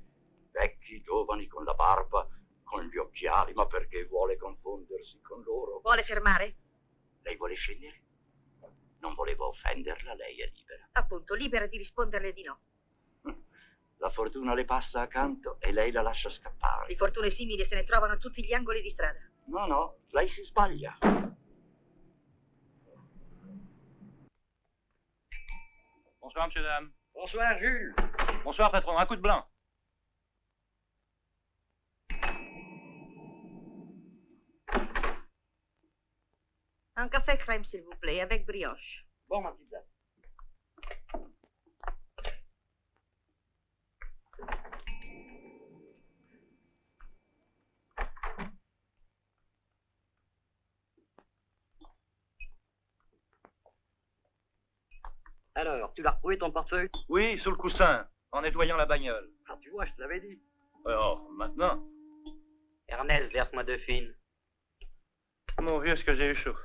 Vecchi, giovani, con la barba, con gli occhiali, ma perché vuole confondersi con loro? Vuole fermare? Lei vuole scegliere? Non volevo offenderla, lei è libera. Appunto, libera di risponderle di no. La fortuna le passa accanto e lei la lascia scappare. Di fortune simili se ne trovano a tutti gli angoli di strada. No, lei si sbaglia. Bonsoir, monsieur, dame. Bonsoir, Jules. Bonsoir, patron. Un coup de blanc. Un café crème, s'il vous plaît, avec brioche. Bon, ma petite dame. Alors, tu l'as retrouvé ton portefeuille? Oui, sous le coussin, en nettoyant la bagnole. Ah, tu vois, je te l'avais dit. Alors, maintenant. Ernest, verse-moi 2 fines. Mon vieux, ce que j'ai eu chaud.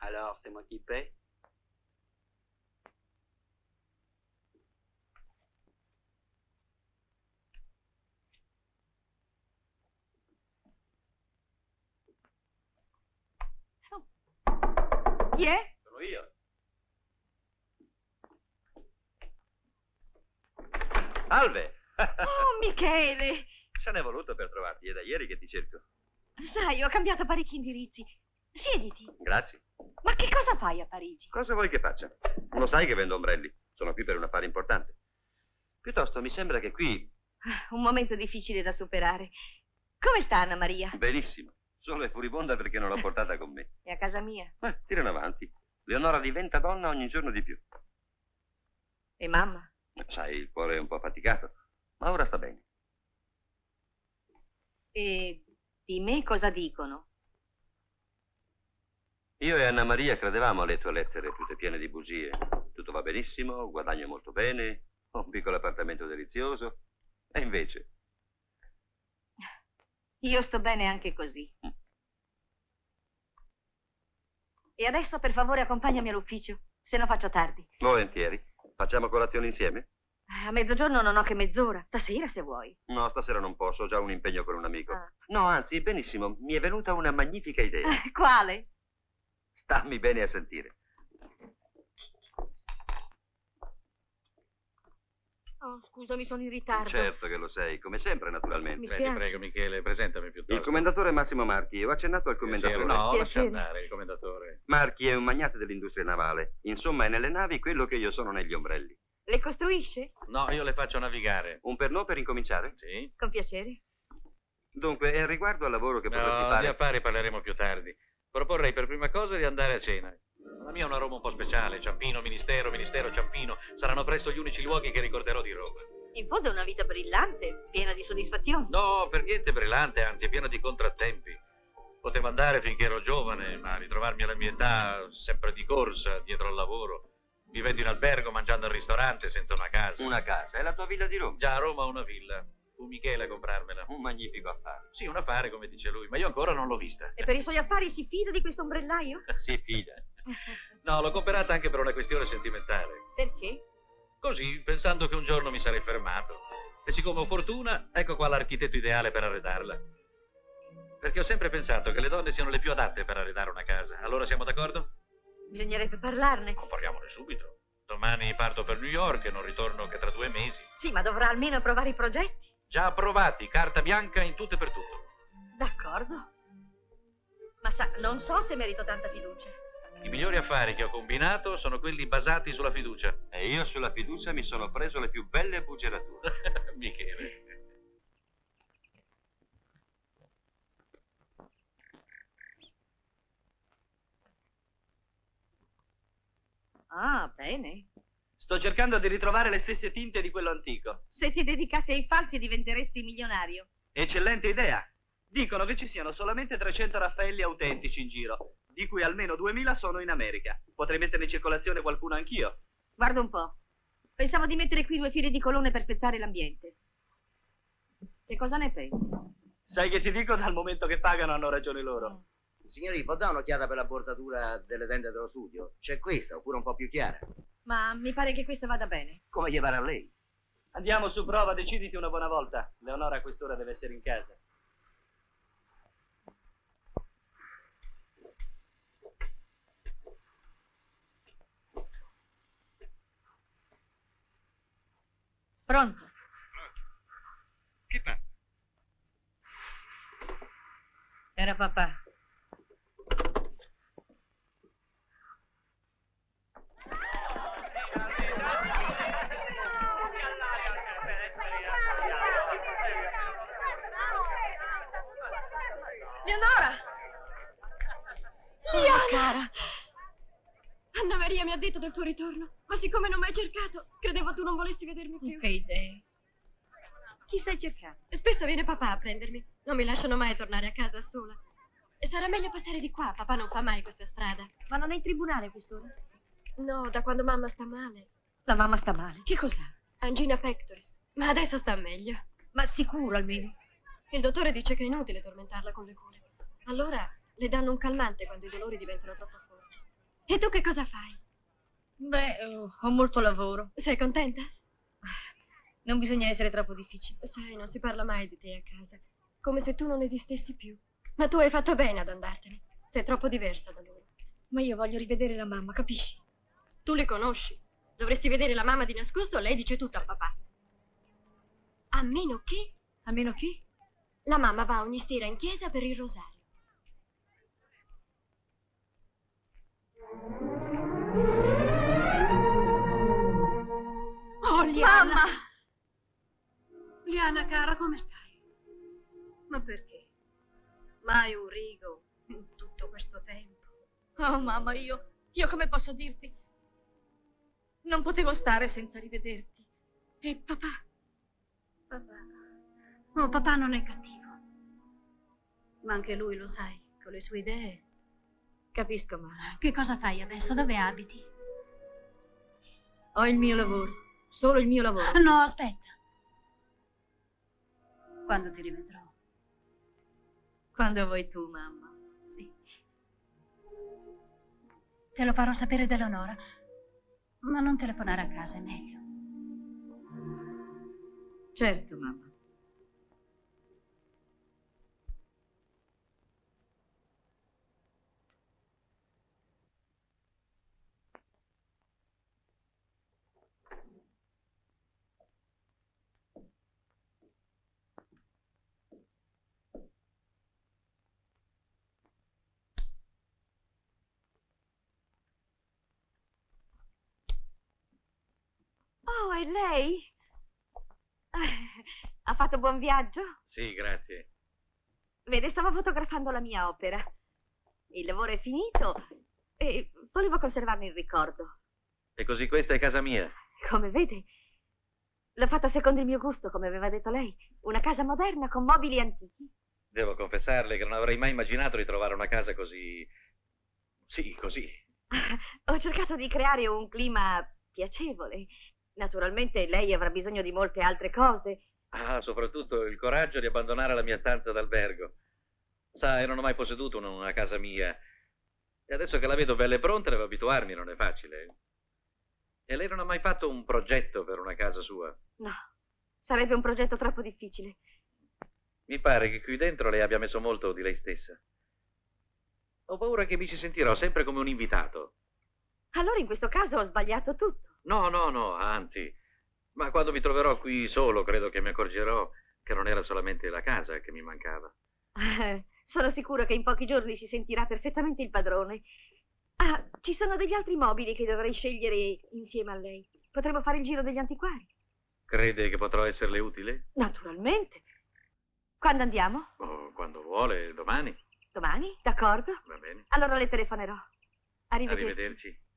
Alors, c'est moi qui paie? Chi è? Sono io. Salve! Oh, Michele! Ce n'è voluto per trovarti, è da ieri che ti cerco. Sai, ho cambiato parecchi indirizzi. Siediti. Grazie. Ma che cosa fai a Parigi? Cosa vuoi che faccia? Lo sai che vendo ombrelli. Sono qui per un affare importante. Piuttosto mi sembra che qui... Un momento difficile da superare. Come sta Anna Maria? Benissimo. Solo è furibonda perché non l'ho portata con me. È a casa mia. Tirano avanti. Leonora diventa donna ogni giorno di più. E mamma? Sai, il cuore è un po' faticato, ma ora sta bene. E di me cosa dicono? Io e Anna Maria credevamo alle tue lettere, tutte piene di bugie. Tutto va benissimo, guadagno molto bene, ho un piccolo appartamento delizioso. E invece... Io sto bene anche così. E adesso, per favore, accompagnami all'ufficio, se no faccio tardi. Volentieri. Facciamo colazione insieme? A mezzogiorno non ho che mezz'ora. Stasera, se vuoi. No, stasera non posso, ho già un impegno con un amico. Ah. No, anzi, benissimo, mi è venuta una magnifica idea. Quale? Stammi bene a sentire. Oh, scusa, mi sono in ritardo. Certo che lo sei, come sempre, naturalmente. Mi spiace. Ti prego, Michele, presentami piuttosto. Il commendatore Massimo Marchi. Ho accennato al commendatore. No, lascia Piacere. andare, il commendatore. Marchi è un magnate dell'industria navale. Insomma, è nelle navi quello che io sono negli ombrelli. Le costruisce? No, io le faccio navigare. Un pernò per incominciare? Sì? Con piacere. Dunque, riguardo al lavoro che potresti No, di fare... affari parleremo più tardi. Proporrei per prima cosa di andare a cena. La mia è una Roma un po' speciale. Ciampino, ministero, Ciampino. Saranno presto gli unici luoghi che ricorderò di Roma. In fondo è una vita brillante, piena di soddisfazioni. No, per niente brillante, anzi è piena di contrattempi. Potevo andare finché ero giovane, ma ritrovarmi alla mia età sempre di corsa, dietro al lavoro, vivendo in albergo, mangiando al ristorante, senza una casa. Una casa? È la tua villa di Roma? Già a Roma ho una villa. Fu Michele a comprarmela. Un magnifico affare. Sì, un affare, come dice lui, ma io ancora non l'ho vista. E per i suoi affari si fida di questo ombrellaio? Si fida. No, l'ho comprata anche per una questione sentimentale. Perché? Così, pensando che un giorno mi sarei fermato. E siccome ho fortuna, ecco qua l'architetto ideale per arredarla. Perché ho sempre pensato che le donne siano le più adatte per arredare una casa. Allora siamo d'accordo? Bisognerebbe parlarne. Non parliamone subito. Domani parto per New York e non ritorno che tra 2 mesi. Sì, ma dovrà almeno approvare i progetti. Già approvati, carta bianca in tutto e per tutto. D'accordo. Ma sa, non so se merito tanta fiducia. I migliori affari che ho combinato sono quelli basati sulla fiducia. E io sulla fiducia mi sono preso le più belle buggerature. Michele. Ah, bene. Sto cercando di ritrovare le stesse tinte di quello antico. Se ti dedicassi ai falsi diventeresti milionario. Eccellente idea. Dicono che ci siano solamente 300 Raffaelli autentici in giro, di cui almeno 2000 sono in America. Potrei mettere in circolazione qualcuno anch'io. Guarda un po'. Pensavo di mettere qui 2 file di colonne per spezzare l'ambiente. Che cosa ne pensi? Sai che ti dico, dal momento che pagano hanno ragione loro. Signori, può dare un'occhiata per la bordatura delle tende dello studio? C'è questa, oppure un po' più chiara? Ma mi pare che questa vada bene. Come gli pare a lei? Andiamo su, prova, deciditi una buona volta. Leonora a quest'ora deve essere in casa. Pronto? Che fa? Era papà. Leonora! Oh, Liana! cara. Anna Maria mi ha detto del tuo ritorno, ma siccome non mi hai cercato, credevo tu non volessi vedermi più. Che idee. Chi stai cercando? Spesso viene papà a prendermi, non mi lasciano mai tornare a casa sola. E sarà meglio passare di qua, papà non fa mai questa strada. Ma non è in tribunale a quest'ora? No, da quando mamma sta male. La mamma sta male. Che cos'ha? Angina pectoris, ma adesso sta meglio. Ma sicuro almeno. Il dottore dice che è inutile tormentarla con le cure. Allora le danno un calmante quando i dolori diventano troppo forti. E tu che cosa fai? Beh, ho molto lavoro. Sei contenta? Non bisogna essere troppo difficili. Sai, non si parla mai di te a casa, come se tu non esistessi più. Ma tu hai fatto bene ad andartene. Sei troppo diversa da loro. Ma io voglio rivedere la mamma, capisci? Tu li conosci. Dovresti vedere la mamma di nascosto, lei dice tutto a papà. A meno che... A meno che? La mamma va ogni sera in chiesa per il rosario. Oh, Liana! Mamma! Liana, cara, come stai? Ma perché? Mai un rigo in tutto questo tempo. Oh, mamma, io come posso dirti? Non potevo stare senza rivederti. E papà? Papà. Oh, papà non è cattivo. Ma anche lui, lo sai, con le sue idee. Capisco, mamma. Che cosa fai adesso? Dove abiti? Ho il mio lavoro. Solo il mio lavoro. No, aspetta. Quando ti rivedrò? Quando vuoi tu, mamma. Sì. Te lo farò sapere da Leonora. Ma non telefonare a casa, è meglio. Certo, mamma. Oh, è lei? Ha fatto buon viaggio? Sì, grazie. Vede, stavo fotografando la mia opera. Il lavoro è finito e volevo conservarne il ricordo. E così questa è casa mia. Come vede, l'ho fatta secondo il mio gusto, come aveva detto lei. Una casa moderna con mobili antichi. Devo confessarle che non avrei mai immaginato di trovare una casa così... Sì, così. Ho cercato di creare un clima piacevole. Naturalmente lei avrà bisogno di molte altre cose. Ah, soprattutto il coraggio di abbandonare la mia stanza d'albergo. Sai, non ho mai posseduto una casa mia. E adesso che la vedo bella e pronta, devo abituarmi, non è facile. E lei non ha mai fatto un progetto per una casa sua? No, sarebbe un progetto troppo difficile. Mi pare che qui dentro lei abbia messo molto di lei stessa. Ho paura che mi ci sentirò sempre come un invitato. Allora in questo caso ho sbagliato tutto. No, anzi. Ma quando mi troverò qui solo, credo che mi accorgerò che non era solamente la casa che mi mancava. Sono sicuro che in pochi giorni si sentirà perfettamente il padrone. Ah, ci sono degli altri mobili che dovrei scegliere insieme a lei. Potremmo fare il giro degli antiquari. Crede che potrò esserle utile? Naturalmente. Quando andiamo? Oh, quando vuole, domani. Domani? D'accordo. Va bene. Allora le telefonerò. Arrivederci. Arrivederci.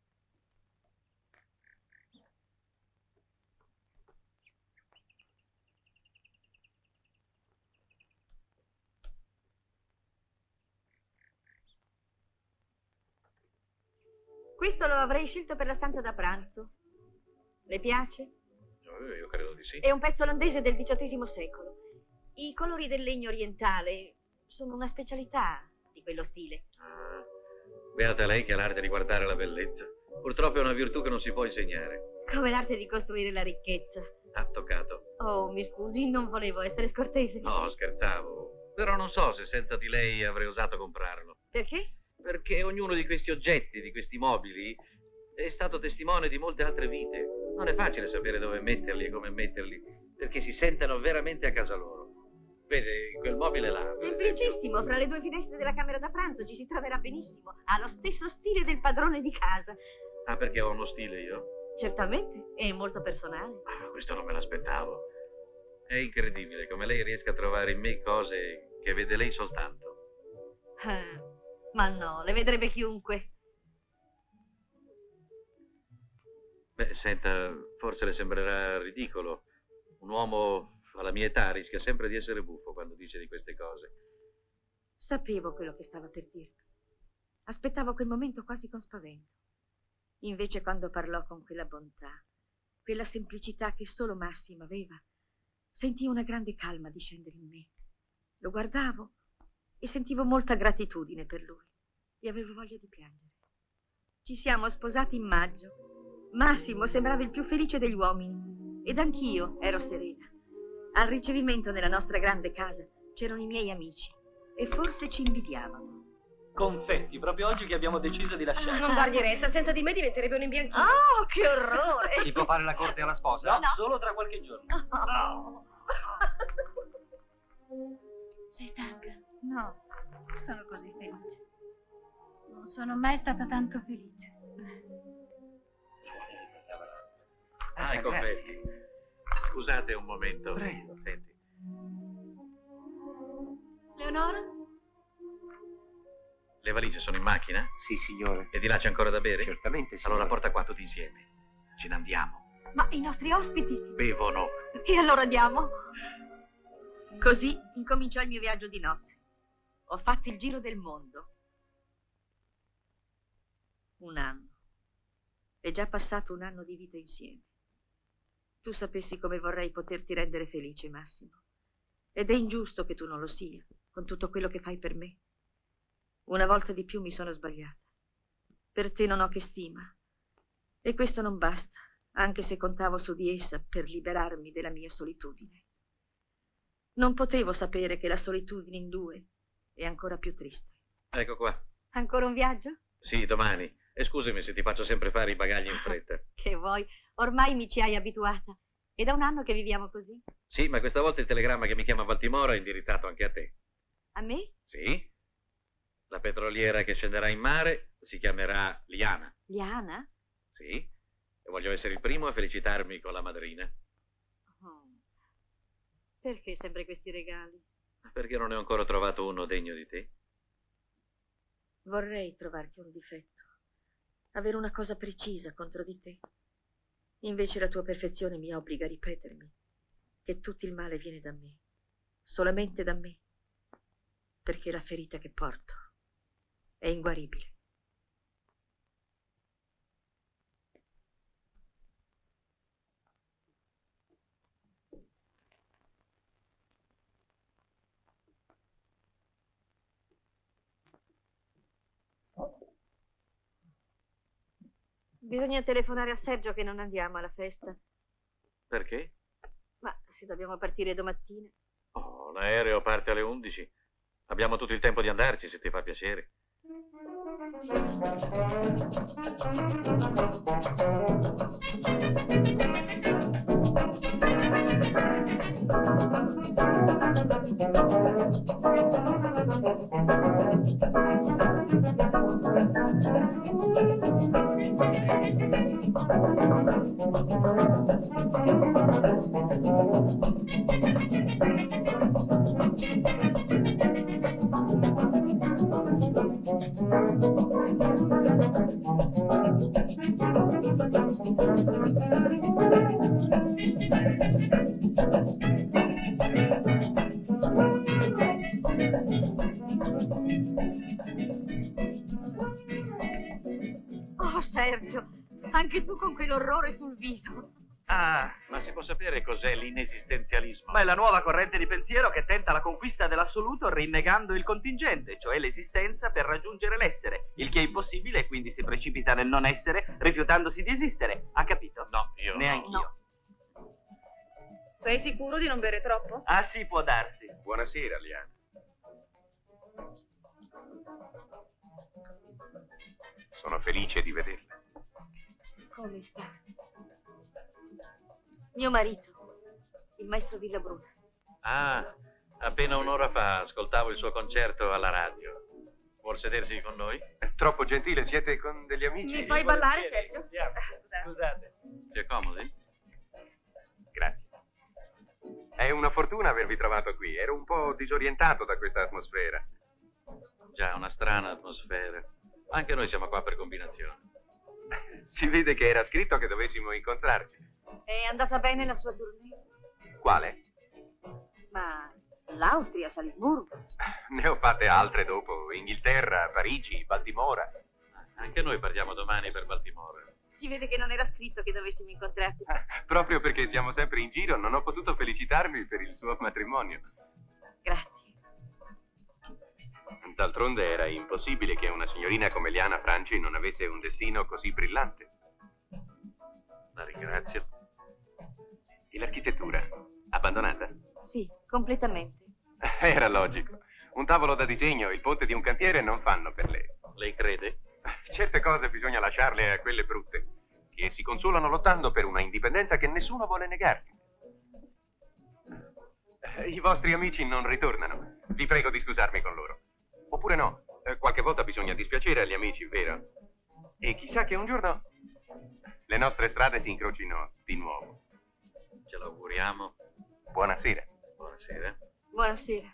Questo lo avrei scelto per la stanza da pranzo. Le piace? Io credo di sì. È un pezzo olandese del XVIII secolo. I colori del legno orientale sono una specialità di quello stile. Ah, beata lei che ha l'arte di guardare la bellezza. Purtroppo è una virtù che non si può insegnare. Come l'arte di costruire la ricchezza. Ha toccato. Oh, mi scusi, non volevo essere scortese. No, scherzavo. Però non so se senza di lei avrei osato comprarlo. Perché? Perché ognuno di questi oggetti, di questi mobili, è stato testimone di molte altre vite. Non è facile sapere dove metterli e come metterli, perché si sentono veramente a casa loro. Vede, quel mobile là... Semplicissimo, fra le due finestre della camera da pranzo ci si troverà benissimo. Ha lo stesso stile del padrone di casa. Ah, perché ho uno stile io? Certamente, è molto personale. Ah, questo non me l'aspettavo. È incredibile come lei riesca a trovare in me cose che vede lei soltanto. Ma no, le vedrebbe chiunque. Beh, senta, forse le sembrerà ridicolo. Un uomo alla mia età rischia sempre di essere buffo quando dice di queste cose. Sapevo quello che stava per dirmi. Aspettavo quel momento quasi con spavento. Invece quando parlò con quella bontà, quella semplicità che solo Massimo aveva, sentii una grande calma discendere in me. Lo guardavo e sentivo molta gratitudine per lui e avevo voglia di piangere. Ci siamo sposati in maggio. Massimo sembrava il più felice degli uomini ed anch'io ero serena. Al ricevimento nella nostra grande casa c'erano i miei amici e forse ci invidiavano. Confetti, proprio oggi che abbiamo deciso di lasciare. Non dargli retta, senza di me diventerebbe un imbianchino. Oh, che orrore! Si può fare la corte alla sposa? No. Solo tra qualche giorno. No. Sei stanca? No, sono così felice. Non sono mai stata tanto felice. Ah, i confetti. Scusate un momento. Prego. Senti. Leonora? Le valigie sono in macchina? Sì, signore. E di là c'è ancora da bere? Certamente, signore. Allora porta qua tutti insieme. Ce ne andiamo. Ma i nostri ospiti? Bevono. E allora andiamo? Così incominciò il mio viaggio di nozze. Ho fatto il giro del mondo. 1 anno. È già passato 1 anno di vita insieme. Tu sapessi come vorrei poterti rendere felice, Massimo. Ed è ingiusto che tu non lo sia, con tutto quello che fai per me. Una volta di più mi sono sbagliata. Per te non ho che stima. E questo non basta, anche se contavo su di essa per liberarmi della mia solitudine. Non potevo sapere che la solitudine in 2 è ancora più triste. Ecco qua. Ancora un viaggio? Sì, domani. E scusami se ti faccio sempre fare i bagagli in fretta. Che vuoi, ormai mi ci hai abituata. È da 1 anno che viviamo così. Sì, ma questa volta il telegramma che mi chiama a Baltimora è indirizzato anche a te. A me? Sì? La petroliera che scenderà in mare si chiamerà Liana. Liana? Sì? voglio essere il primo a felicitarmi con la madrina. Oh. Perché sempre questi regali? Perché non ne ho ancora trovato uno degno di te? Vorrei trovarti un difetto, avere una cosa precisa contro di te. Invece la tua perfezione mi obbliga a ripetermi che tutto il male viene da me, solamente da me, perché la ferita che porto è inguaribile. Bisogna telefonare a Sergio che non andiamo alla festa. Perché? Ma se dobbiamo partire domattina. Oh, l'aereo parte alle 11. Abbiamo tutto il tempo di andarci, se ti fa piacere. Oh, Sergio, anche tu con quell'orrore sul viso. Ah, ma si può sapere cos'è l'inesistenzialismo? Ma è la nuova corrente di pensiero che tenta la conquista dell'assoluto rinnegando il contingente, cioè l'esistenza per raggiungere l'essere, il che è impossibile e quindi si precipita nel non essere, rifiutandosi di esistere. Ha capito? No, io Neanch'io. No. Sei sicuro di non bere troppo? Ah sì, può darsi. Buonasera, Liana. Sono felice di vederla. Come sta? Mio marito, il maestro Villabruna. Ah, appena un'ora fa ascoltavo il suo concerto alla radio. Vuol sedersi con noi? È troppo gentile, siete con degli amici? Mi fai ballare, Sergio? Scusate. Si accomodi? Grazie. È una fortuna avervi trovato qui. Ero un po' disorientato da questa atmosfera. Già, una strana atmosfera. Anche noi siamo qua per combinazione. Si vede che era scritto che dovessimo incontrarci. È andata bene la sua tournée? Quale? Ma l'Austria, Salisburgo. Ne ho fatte altre dopo. Inghilterra, Parigi, Baltimora. Anche noi partiamo domani per Baltimora. Si vede che non era scritto che dovessimo incontrarci. Proprio perché siamo sempre in giro, non ho potuto felicitarmi per il suo matrimonio. Grazie. D'altronde era impossibile che una signorina come Liana Franci non avesse un destino così brillante. La ringrazio. E l'architettura? Abbandonata? Sì, completamente. Era logico. Un tavolo da disegno e il ponte di un cantiere non fanno per lei. Lei crede? Certe cose bisogna lasciarle a quelle brutte, che si consolano lottando per una indipendenza che nessuno vuole negargli. I vostri amici non ritornano. Vi prego di scusarmi con loro. Oppure no, qualche volta bisogna dispiacere agli amici, vero? E chissà che un giorno le nostre strade si incrocino di nuovo. Ce l'auguriamo. Buonasera. Buonasera. Buonasera.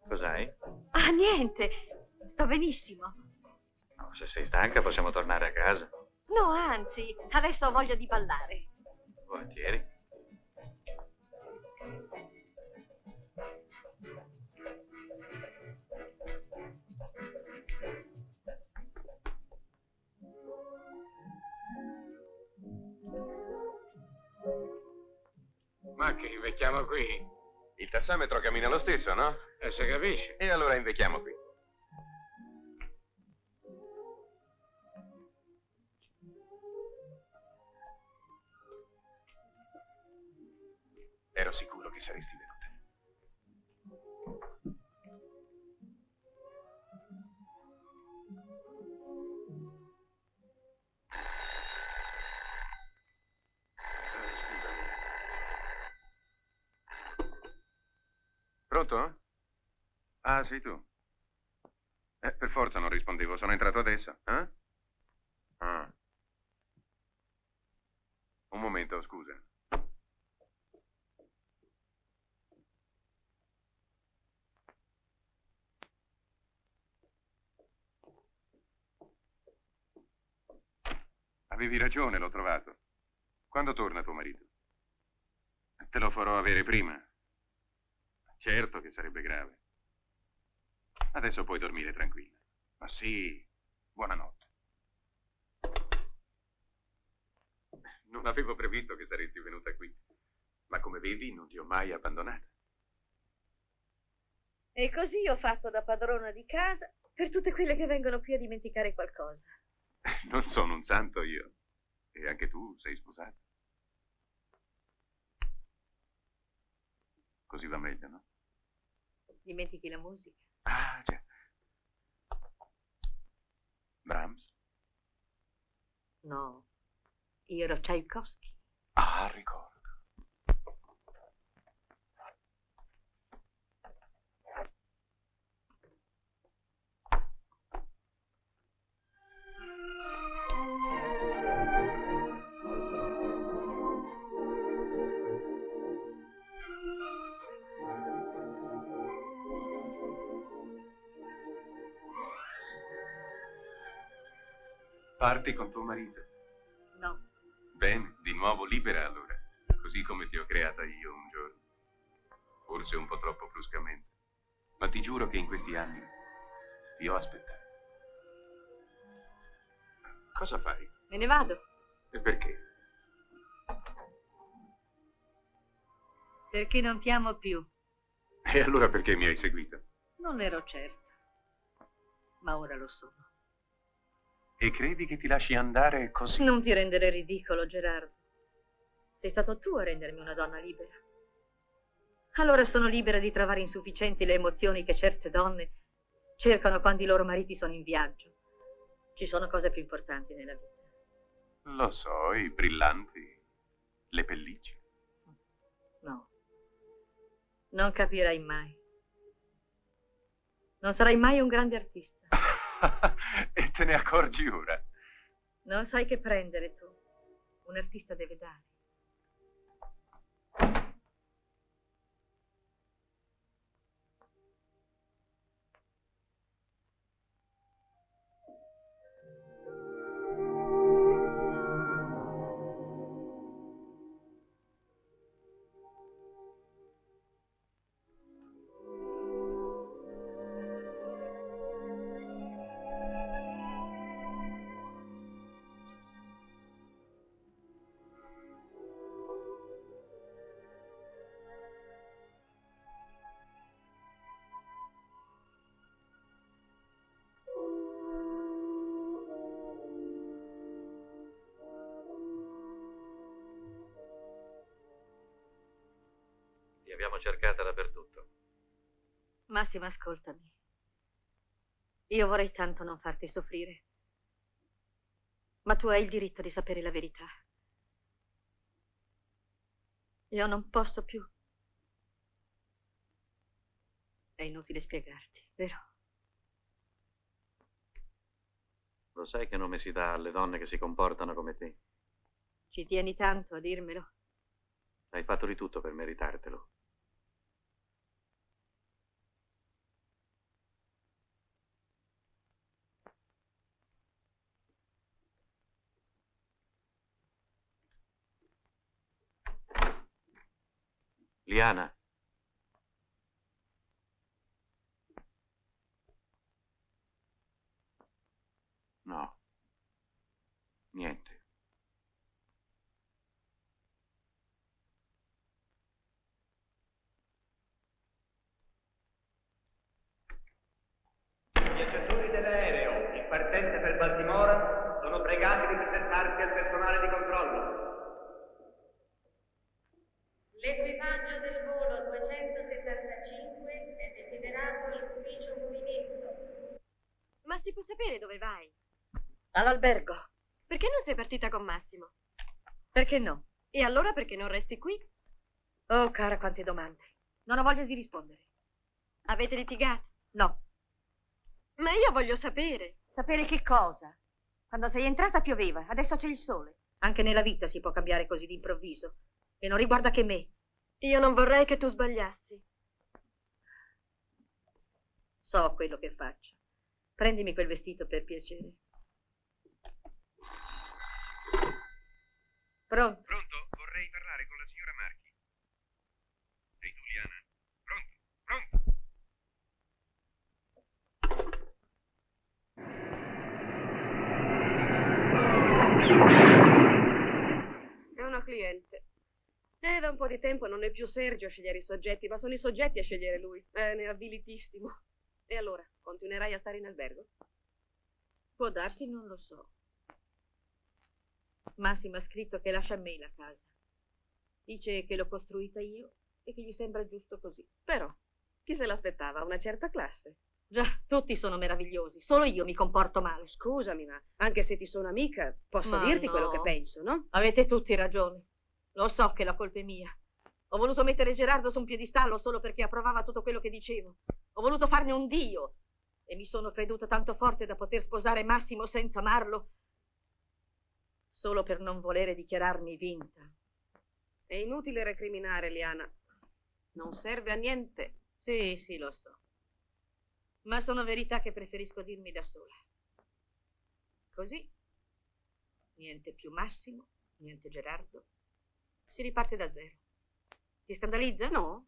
Cos'hai? Ah, niente. Sto benissimo. No, se sei stanca possiamo tornare a casa. No, anzi, adesso ho voglia di ballare. Volentieri. Ma che invecchiamo qui? Il tassametro cammina lo stesso, no? Si capisce. E allora invecchiamo qui. Ero sicuro che saresti venuta. Pronto? Ah, sei tu. Per forza non rispondevo, sono entrato adesso. Eh? momento, scusa. Avevi ragione, l'ho trovato. Quando torna tuo marito? Te lo farò avere prima. Certo che sarebbe grave. Adesso puoi dormire tranquilla. Ma sì, buonanotte. Non avevo previsto che saresti venuta qui, ma come vedi non ti ho mai abbandonata. E così ho fatto da padrona di casa per tutte quelle che vengono qui a dimenticare qualcosa. Non sono un santo io. E anche tu sei sposata. Così va meglio, no? Dimentichi la musica. Ah, già. Brahms? No, io ero Tchaikovsky. Ah, ricordo. Parti con tuo marito? No. Bene, di nuovo libera allora, così come ti ho creata io un giorno. Forse un po' troppo bruscamente, ma ti giuro che in questi anni ti ho aspettato. Cosa fai? Me ne vado. E perché? Perché non ti amo più. E allora perché mi hai seguito? Non ero certa, ma ora lo sono. E credi che ti lasci andare così? Non ti rendere ridicolo, Gerardo. Sei stato tu a rendermi una donna libera. Allora sono libera di trovare insufficienti le emozioni che certe donne cercano quando i loro mariti sono in viaggio. Ci sono cose più importanti nella vita. Lo so, i brillanti, le pellicce. No, non capirai mai. Non sarai mai un grande artista. E te ne accorgi ora? Non sai che prendere tu. Un artista deve dare. Ti abbiamo cercata dappertutto. Massimo, ascoltami. Io vorrei tanto non farti soffrire. Ma tu hai il diritto di sapere la verità. Io non posso più. È inutile spiegarti, vero? Lo sai che nome si dà alle donne che si comportano come te? Ci tieni tanto a dirmelo? Hai fatto di tutto per meritartelo. Liana. No. Niente. Viaggiatori dell'aereo in partenza per Baltimora sono pregati di presentarsi al personale di controllo. L'equipaggio del volo 275 è desiderato all'ufficio movimento. Ma si può sapere dove vai? All'albergo. Perché non sei partita con Massimo? Perché no? E allora perché non resti qui? Oh, cara, quante domande. Non ho voglia di rispondere. Avete litigato? No. Ma io voglio sapere. Sapere che cosa? Quando sei entrata pioveva, adesso c'è il sole. Anche nella vita si può cambiare così d'improvviso. E non riguarda che me. Io non vorrei che tu sbagliassi. So quello che faccio. Prendimi quel vestito per piacere. Pronto? Pronto? Vorrei parlare con la signora Marchi. Sei tu, Liana? Pronto? È una cliente. Da un po' di tempo non è più Sergio a scegliere i soggetti, ma sono i soggetti a scegliere lui. Ne è abilitissimo. E allora, continuerai a stare in albergo? Può darsi, non lo so. Massimo ha scritto che lascia a me la casa. Dice che l'ho costruita io e che gli sembra giusto così. Però, chi se l'aspettava? Una certa classe. Già, tutti sono meravigliosi, solo io mi comporto male. Scusami, ma anche se ti sono amica, posso dirti quello che penso, no? Avete tutti ragione. Lo so che la colpa è mia. Ho voluto mettere Gerardo su un piedistallo solo perché approvava tutto quello che dicevo. Ho voluto farne un dio. E mi sono creduta tanto forte da poter sposare Massimo senza amarlo, solo per non volere dichiararmi vinta. È inutile recriminare, Liana. Non serve a niente. Sì, lo so. Ma sono verità che preferisco dirmi da sola. Così, niente più Massimo, niente Gerardo. Si riparte da zero. Ti scandalizza? No,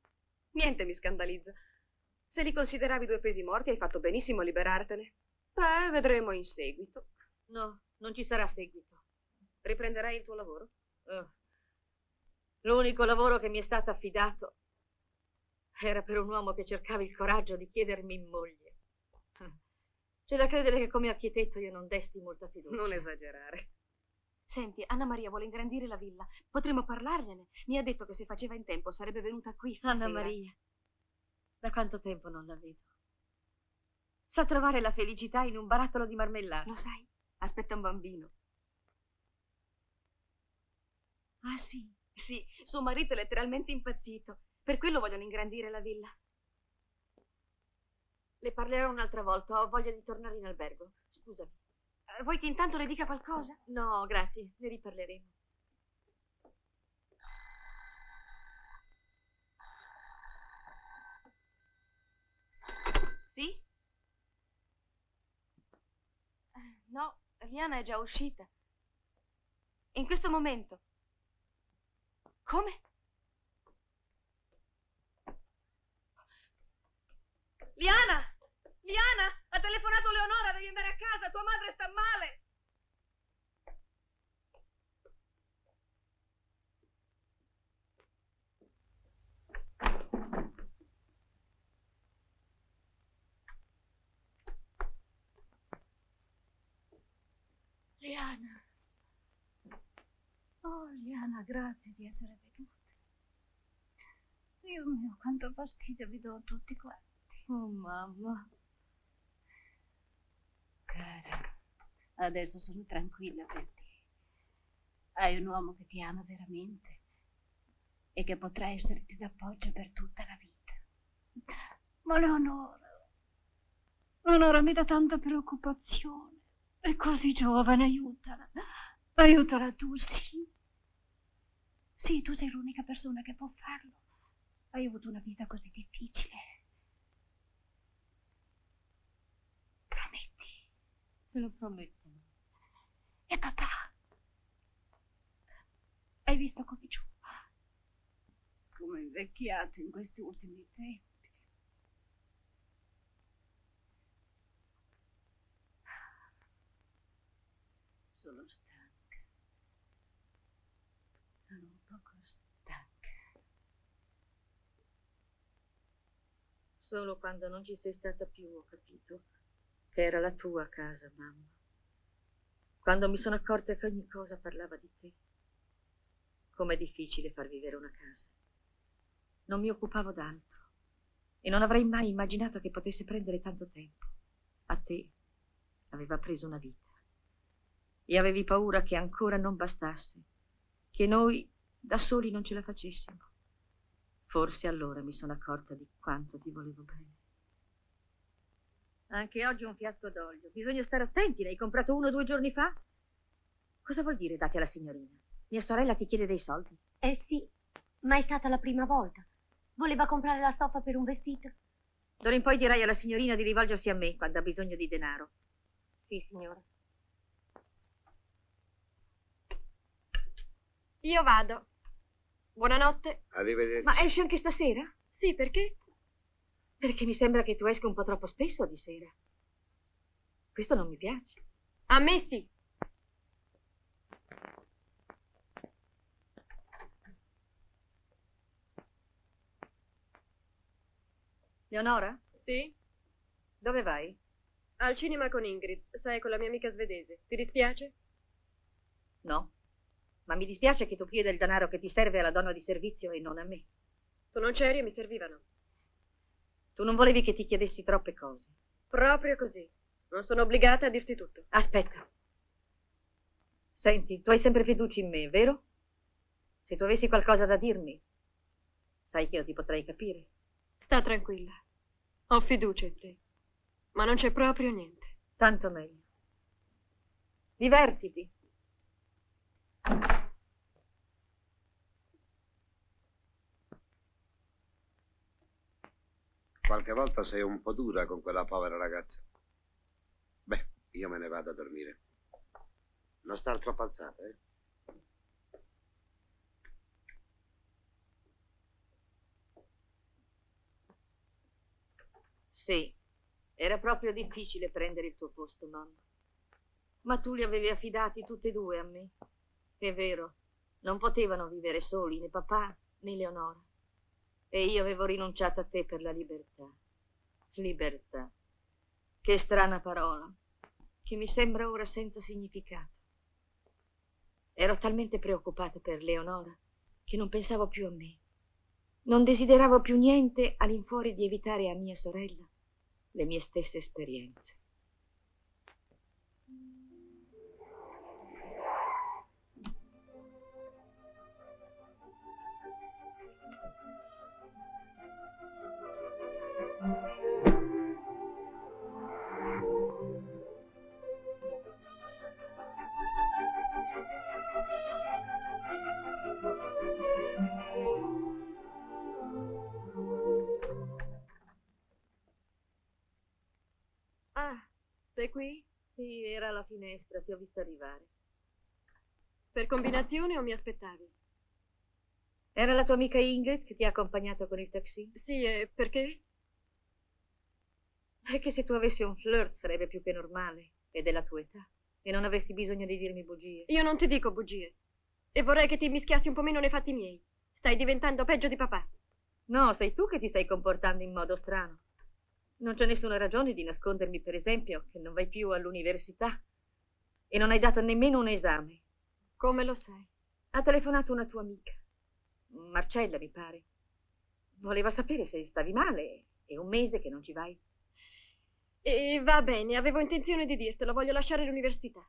niente mi scandalizza. Se li consideravi due pesi morti, hai fatto benissimo a liberartene. Vedremo in seguito. No, non ci sarà seguito. Riprenderai il tuo lavoro? L'unico lavoro che mi è stato affidato era per un uomo che cercava il coraggio di chiedermi in moglie. C'è da credere che come architetto io non desti molta fiducia. Non esagerare. Senti, Anna Maria vuole ingrandire la villa. Potremmo parlargliene. Mi ha detto che se faceva in tempo sarebbe venuta qui stasera. Anna Maria, da quanto tempo non la vedo? Sa trovare la felicità in un barattolo di marmellata. Lo sai, aspetta un bambino. Ah, sì? Sì, suo marito è letteralmente impazzito. Per quello vogliono ingrandire la villa. Le parlerò un'altra volta, ho voglia di tornare in albergo. Scusami. Vuoi che intanto le dica qualcosa? No, grazie, ne riparleremo. Sì? No, Liana è già uscita. In questo momento. Come? Liana! Liana! Ha telefonato Leonora, devi andare a casa, tua madre sta male! Liana. Oh, Liana, grazie di essere venuta. Dio mio, quanto fastidio vi do a tutti quanti. Oh, mamma. Cara, adesso sono tranquilla per te. Hai un uomo che ti ama veramente e che potrà esserti d'appoggio per tutta la vita. Ma Leonora mi dà tanta preoccupazione. È così giovane, aiutala. Aiutala tu, sì. Sì, tu sei l'unica persona che può farlo. Hai avuto una vita così difficile. Prometti? Te lo prometto. E papà? Hai visto come giù? Come è invecchiato in questi ultimi tempi. Sono stanca. Sono un poco stanca. Solo quando non ci sei stata più ho capito che era la tua casa, mamma. Quando mi sono accorta che ogni cosa parlava di te. Com'è difficile far vivere una casa. Non mi occupavo d'altro e non avrei mai immaginato che potesse prendere tanto tempo. A te aveva preso una vita e avevi paura che ancora non bastasse, che noi da soli non ce la facessimo. Forse allora mi sono accorta di quanto ti volevo bene. Anche oggi un fiasco d'olio. Bisogna stare attenti, l'hai comprato 1 o 2 giorni fa? Cosa vuol dire dati alla signorina? Mia sorella ti chiede dei soldi? Sì, ma è stata la prima volta. Voleva comprare la stoffa per un vestito. D'ora in poi dirai alla signorina di rivolgersi a me quando ha bisogno di denaro. Sì, signora. Io vado. Buonanotte. Arrivederci. Ma esci anche stasera? Sì, perché? Perché mi sembra che tu esca un po' troppo spesso di sera. Questo non mi piace. A me sì. Leonora? Sì? Dove vai? Al cinema con Ingrid, sai, con la mia amica svedese. Ti dispiace? No. Ma mi dispiace che tu chieda il denaro che ti serve alla donna di servizio e non a me. Tu non c'eri e mi servivano. Tu non volevi che ti chiedessi troppe cose. Proprio così. Non sono obbligata a dirti tutto. Aspetta. Senti, tu hai sempre fiducia in me, vero? Se tu avessi qualcosa da dirmi, sai che io ti potrei capire. Sta tranquilla. Ho fiducia in te. Ma non c'è proprio niente. Tanto meglio. Divertiti. Qualche volta sei un po' dura con quella povera ragazza. Beh, io me ne vado a dormire. Non star troppo alzata, eh? Sì, era proprio difficile prendere il tuo posto, mamma. Ma tu li avevi affidati tutti e due a me. È vero, non potevano vivere soli, né papà né Leonora. E io avevo rinunciato a te per la libertà. Libertà. Che strana parola, che mi sembra ora senza significato. Ero talmente preoccupato per Leonora che non pensavo più a me. Non desideravo più niente all'infuori di evitare a mia sorella le mie stesse esperienze. Ah, sei qui? Sì, era alla finestra, ti ho visto arrivare. Per combinazione o mi aspettavi? Era la tua amica Ingrid che ti ha accompagnato con il taxi? Sì, e perché? Perché se tu avessi un flirt sarebbe più che normale, è della tua età, e non avresti bisogno di dirmi bugie. Io non ti dico bugie. E vorrei che ti mischiassi un po' meno nei fatti miei. Stai diventando peggio di papà. No, sei tu che ti stai comportando in modo strano. Non c'è nessuna ragione di nascondermi, per esempio, che non vai più all'università e non hai dato nemmeno un esame. Come lo sai? Ha telefonato una tua amica, Marcella, mi pare. Voleva sapere se stavi male. È un mese che non ci vai. E va bene, avevo intenzione di dirtelo. Voglio lasciare l'università.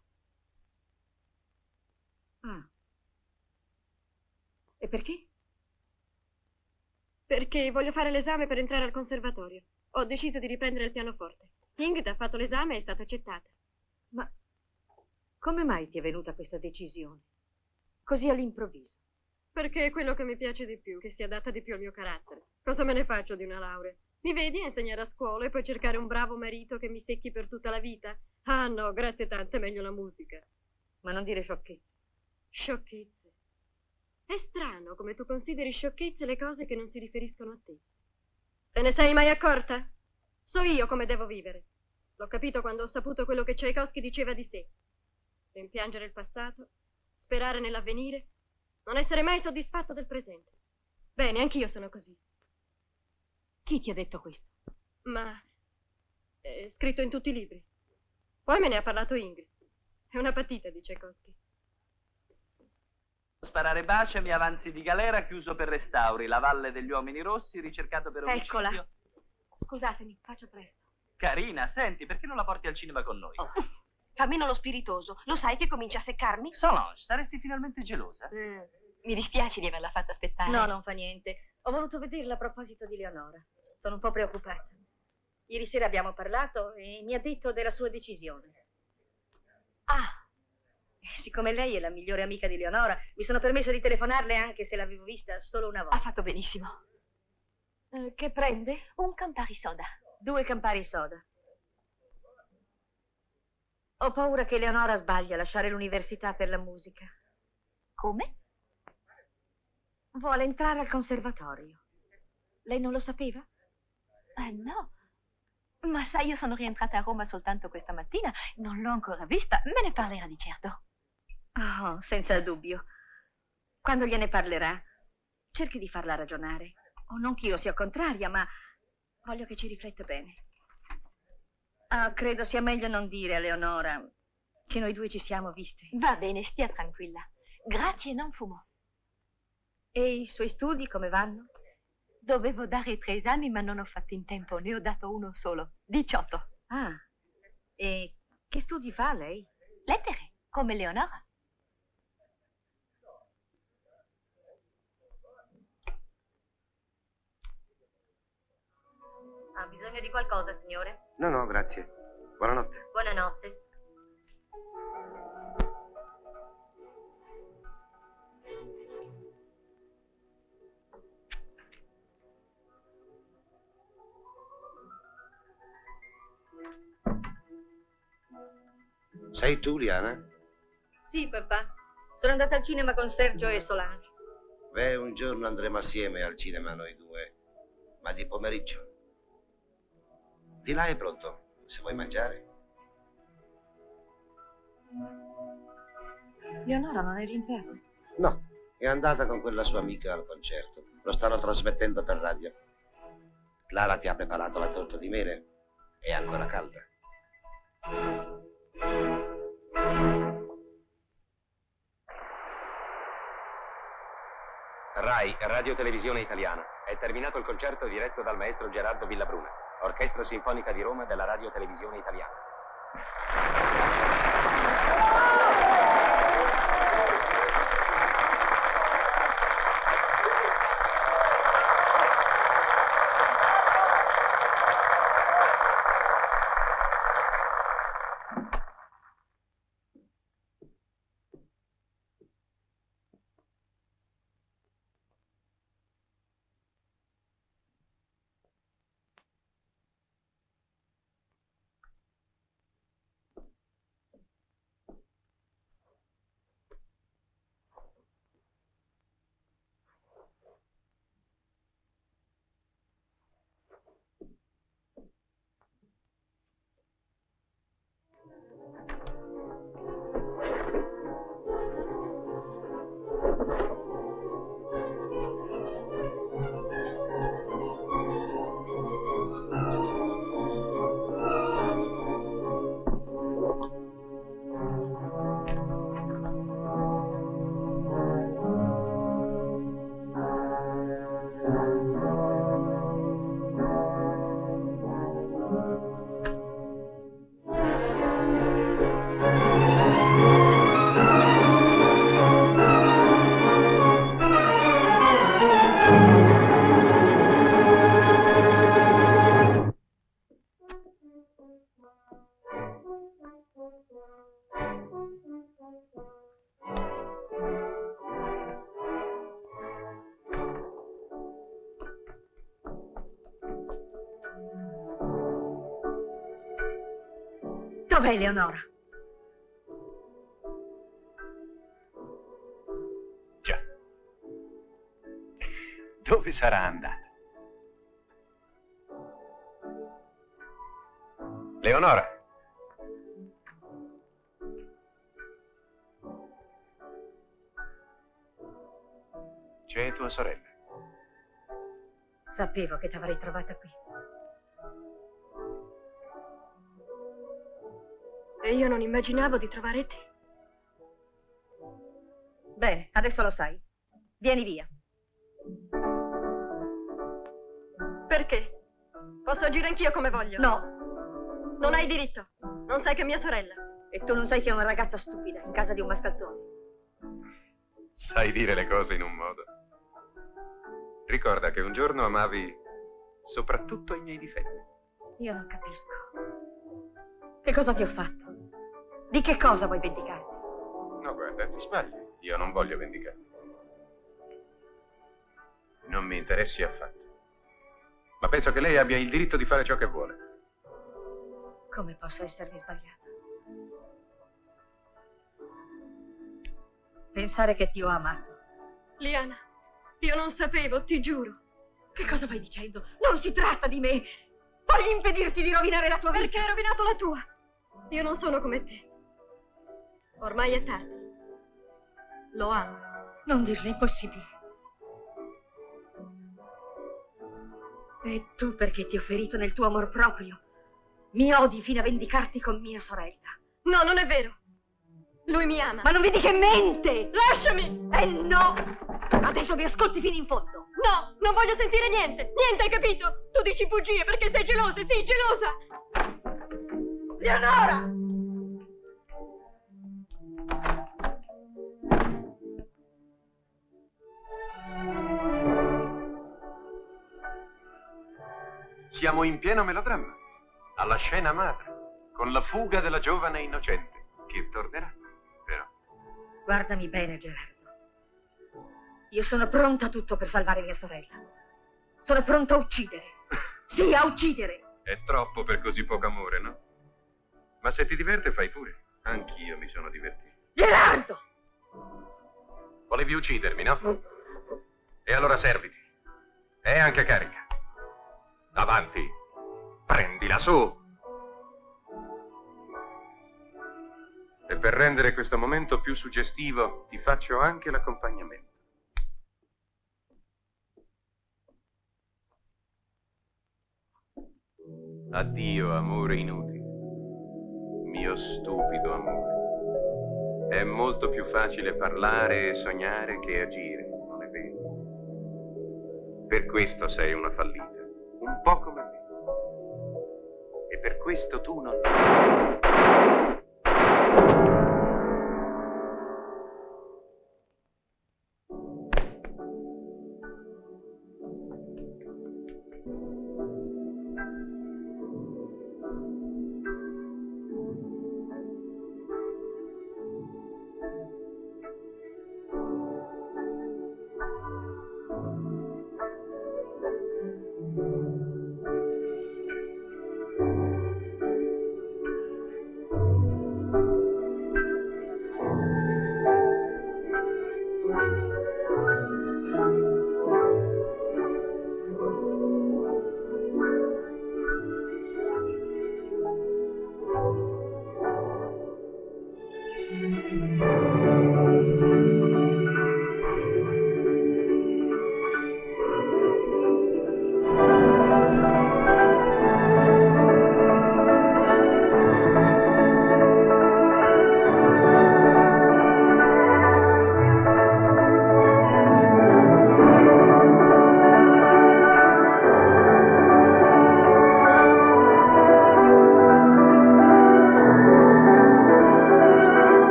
Ah. E perché? Perché voglio fare l'esame per entrare al conservatorio. Ho deciso di riprendere il pianoforte. Ingrid ha fatto l'esame e è stata accettata. Ma come mai ti è venuta questa decisione? Così all'improvviso? Perché è quello che mi piace di più, che si adatta di più al mio carattere. Cosa me ne faccio di una laurea? Mi vedi a insegnare a scuola e poi cercare un bravo marito che mi secchi per tutta la vita? Ah no, grazie tante, è meglio la musica. Ma non dire sciocchezze. Sciocchezze? È strano come tu consideri sciocchezze le cose che non si riferiscono a te. Te ne sei mai accorta? So io come devo vivere. L'ho capito quando ho saputo quello che Tchaikovsky diceva di sé. Rimpiangere il passato, sperare nell'avvenire, non essere mai soddisfatto del presente. Bene, anch'io sono così. Chi ti ha detto questo? Ma è scritto in tutti i libri. Poi me ne ha parlato Ingrid. È una patita di Tchaikovsky. Sparare baci, mi avanzi di galera, chiuso per restauri. La Valle degli Uomini Rossi, ricercato per omicidio. Eccola. Scusatemi, faccio presto. Carina, senti, perché non la porti al cinema con noi? Fa meno lo spiritoso. Lo sai che comincia a seccarmi? Solange, saresti finalmente gelosa? Mi dispiace di averla fatta aspettare. No, non fa niente. Ho voluto vederla a proposito di Leonora. Sono un po' preoccupata. Ieri sera abbiamo parlato e mi ha detto della sua decisione. Ah, siccome lei è la migliore amica di Leonora, mi sono permessa di telefonarle anche se l'avevo vista solo una volta. Ha fatto benissimo. Che prende? Un Campari soda. 2 Campari soda. Ho paura che Leonora sbagli a lasciare l'università per la musica. Come? Vuole entrare al conservatorio. Lei non lo sapeva? No. Ma sai, io sono rientrata a Roma soltanto questa mattina, non l'ho ancora vista, me ne parlerà di certo. Oh, senza dubbio. Quando gliene parlerà, cerchi di farla ragionare. Oh, non che io sia contraria, ma voglio che ci rifletta bene. Credo sia meglio non dire a Leonora che noi due ci siamo viste. Va bene, stia tranquilla. Grazie, non fumo. E i suoi studi come vanno? Dovevo dare 3 esami, ma non ho fatto in tempo, ne ho dato uno solo. 18. Ah, e che studi fa lei? Lettere, come Leonora. Ha bisogno di qualcosa, signore? No, grazie. Buonanotte. Buonanotte. Sei tu, Liana? Sì, papà. Sono andata al cinema con Sergio e Solange. Beh, un giorno andremo assieme al cinema noi due, ma di pomeriggio. Di là è pronto, se vuoi mangiare. Leonora non è rientrata? No, è andata con quella sua amica al concerto. Lo stanno trasmettendo per radio. Clara ti ha preparato la torta di mele. È ancora calda. RAI, Radio Televisione Italiana. È terminato il concerto diretto dal maestro Gerardo Villabruna, Orchestra Sinfonica di Roma della Radio Televisione Italiana. Dov'è Leonora? Già. Dove sarà andata? Leonora. C'è tua sorella. Sapevo che t'avrei trovata qui. E io non immaginavo di trovare te. Bene, adesso lo sai. Vieni via. Perché? Posso agire anch'io come voglio? No. Non hai diritto. Non sai che è mia sorella. E tu non sai che è una ragazza stupida in casa di un mascalzone. Sai dire le cose in un modo. Ricorda che un giorno amavi soprattutto i miei difetti. Io non capisco. Che cosa ti ho fatto? Di che cosa vuoi vendicarti? No, guarda, ti sbagli. Io non voglio vendicarmi. Non mi interessi affatto. Ma penso che lei abbia il diritto di fare ciò che vuole. Come posso essermi sbagliata? Pensare che ti ho amato. Liana, io non sapevo, ti giuro. Che cosa vai dicendo? Non si tratta di me. Voglio impedirti di rovinare la tua vita. Perché hai rovinato la tua? Io non sono come te. Ormai è tardi. Lo amo. Non dirlo, è impossibile. E tu perché ti ho ferito nel tuo amor proprio? Mi odi fino a vendicarti con mia sorella. No, non è vero. Lui mi ama. Ma non vedi che mente? Lasciami! No! Adesso mi ascolti fino in fondo. No, non voglio sentire niente. Niente, hai capito? Tu dici bugie perché sei gelosa, sì, gelosa. Leonora! Siamo in pieno melodramma, alla scena madre, con la fuga della giovane innocente, che tornerà, però. Guardami bene, Gerardo. Io sono pronta a tutto per salvare mia sorella. Sono pronta a uccidere. Sì, a uccidere. È troppo per così poco amore, no? Ma se ti diverte, fai pure. Anch'io mi sono divertito. Gerardo! Volevi uccidermi, no? E allora serviti. E anche carica. Avanti. Prendila su. E per rendere questo momento più suggestivo, ti faccio anche l'accompagnamento. Addio, amore inutile. Mio stupido amore. È molto più facile parlare e sognare che agire, non è vero? Per questo sei una fallita, un po' come me. E per questo tu non...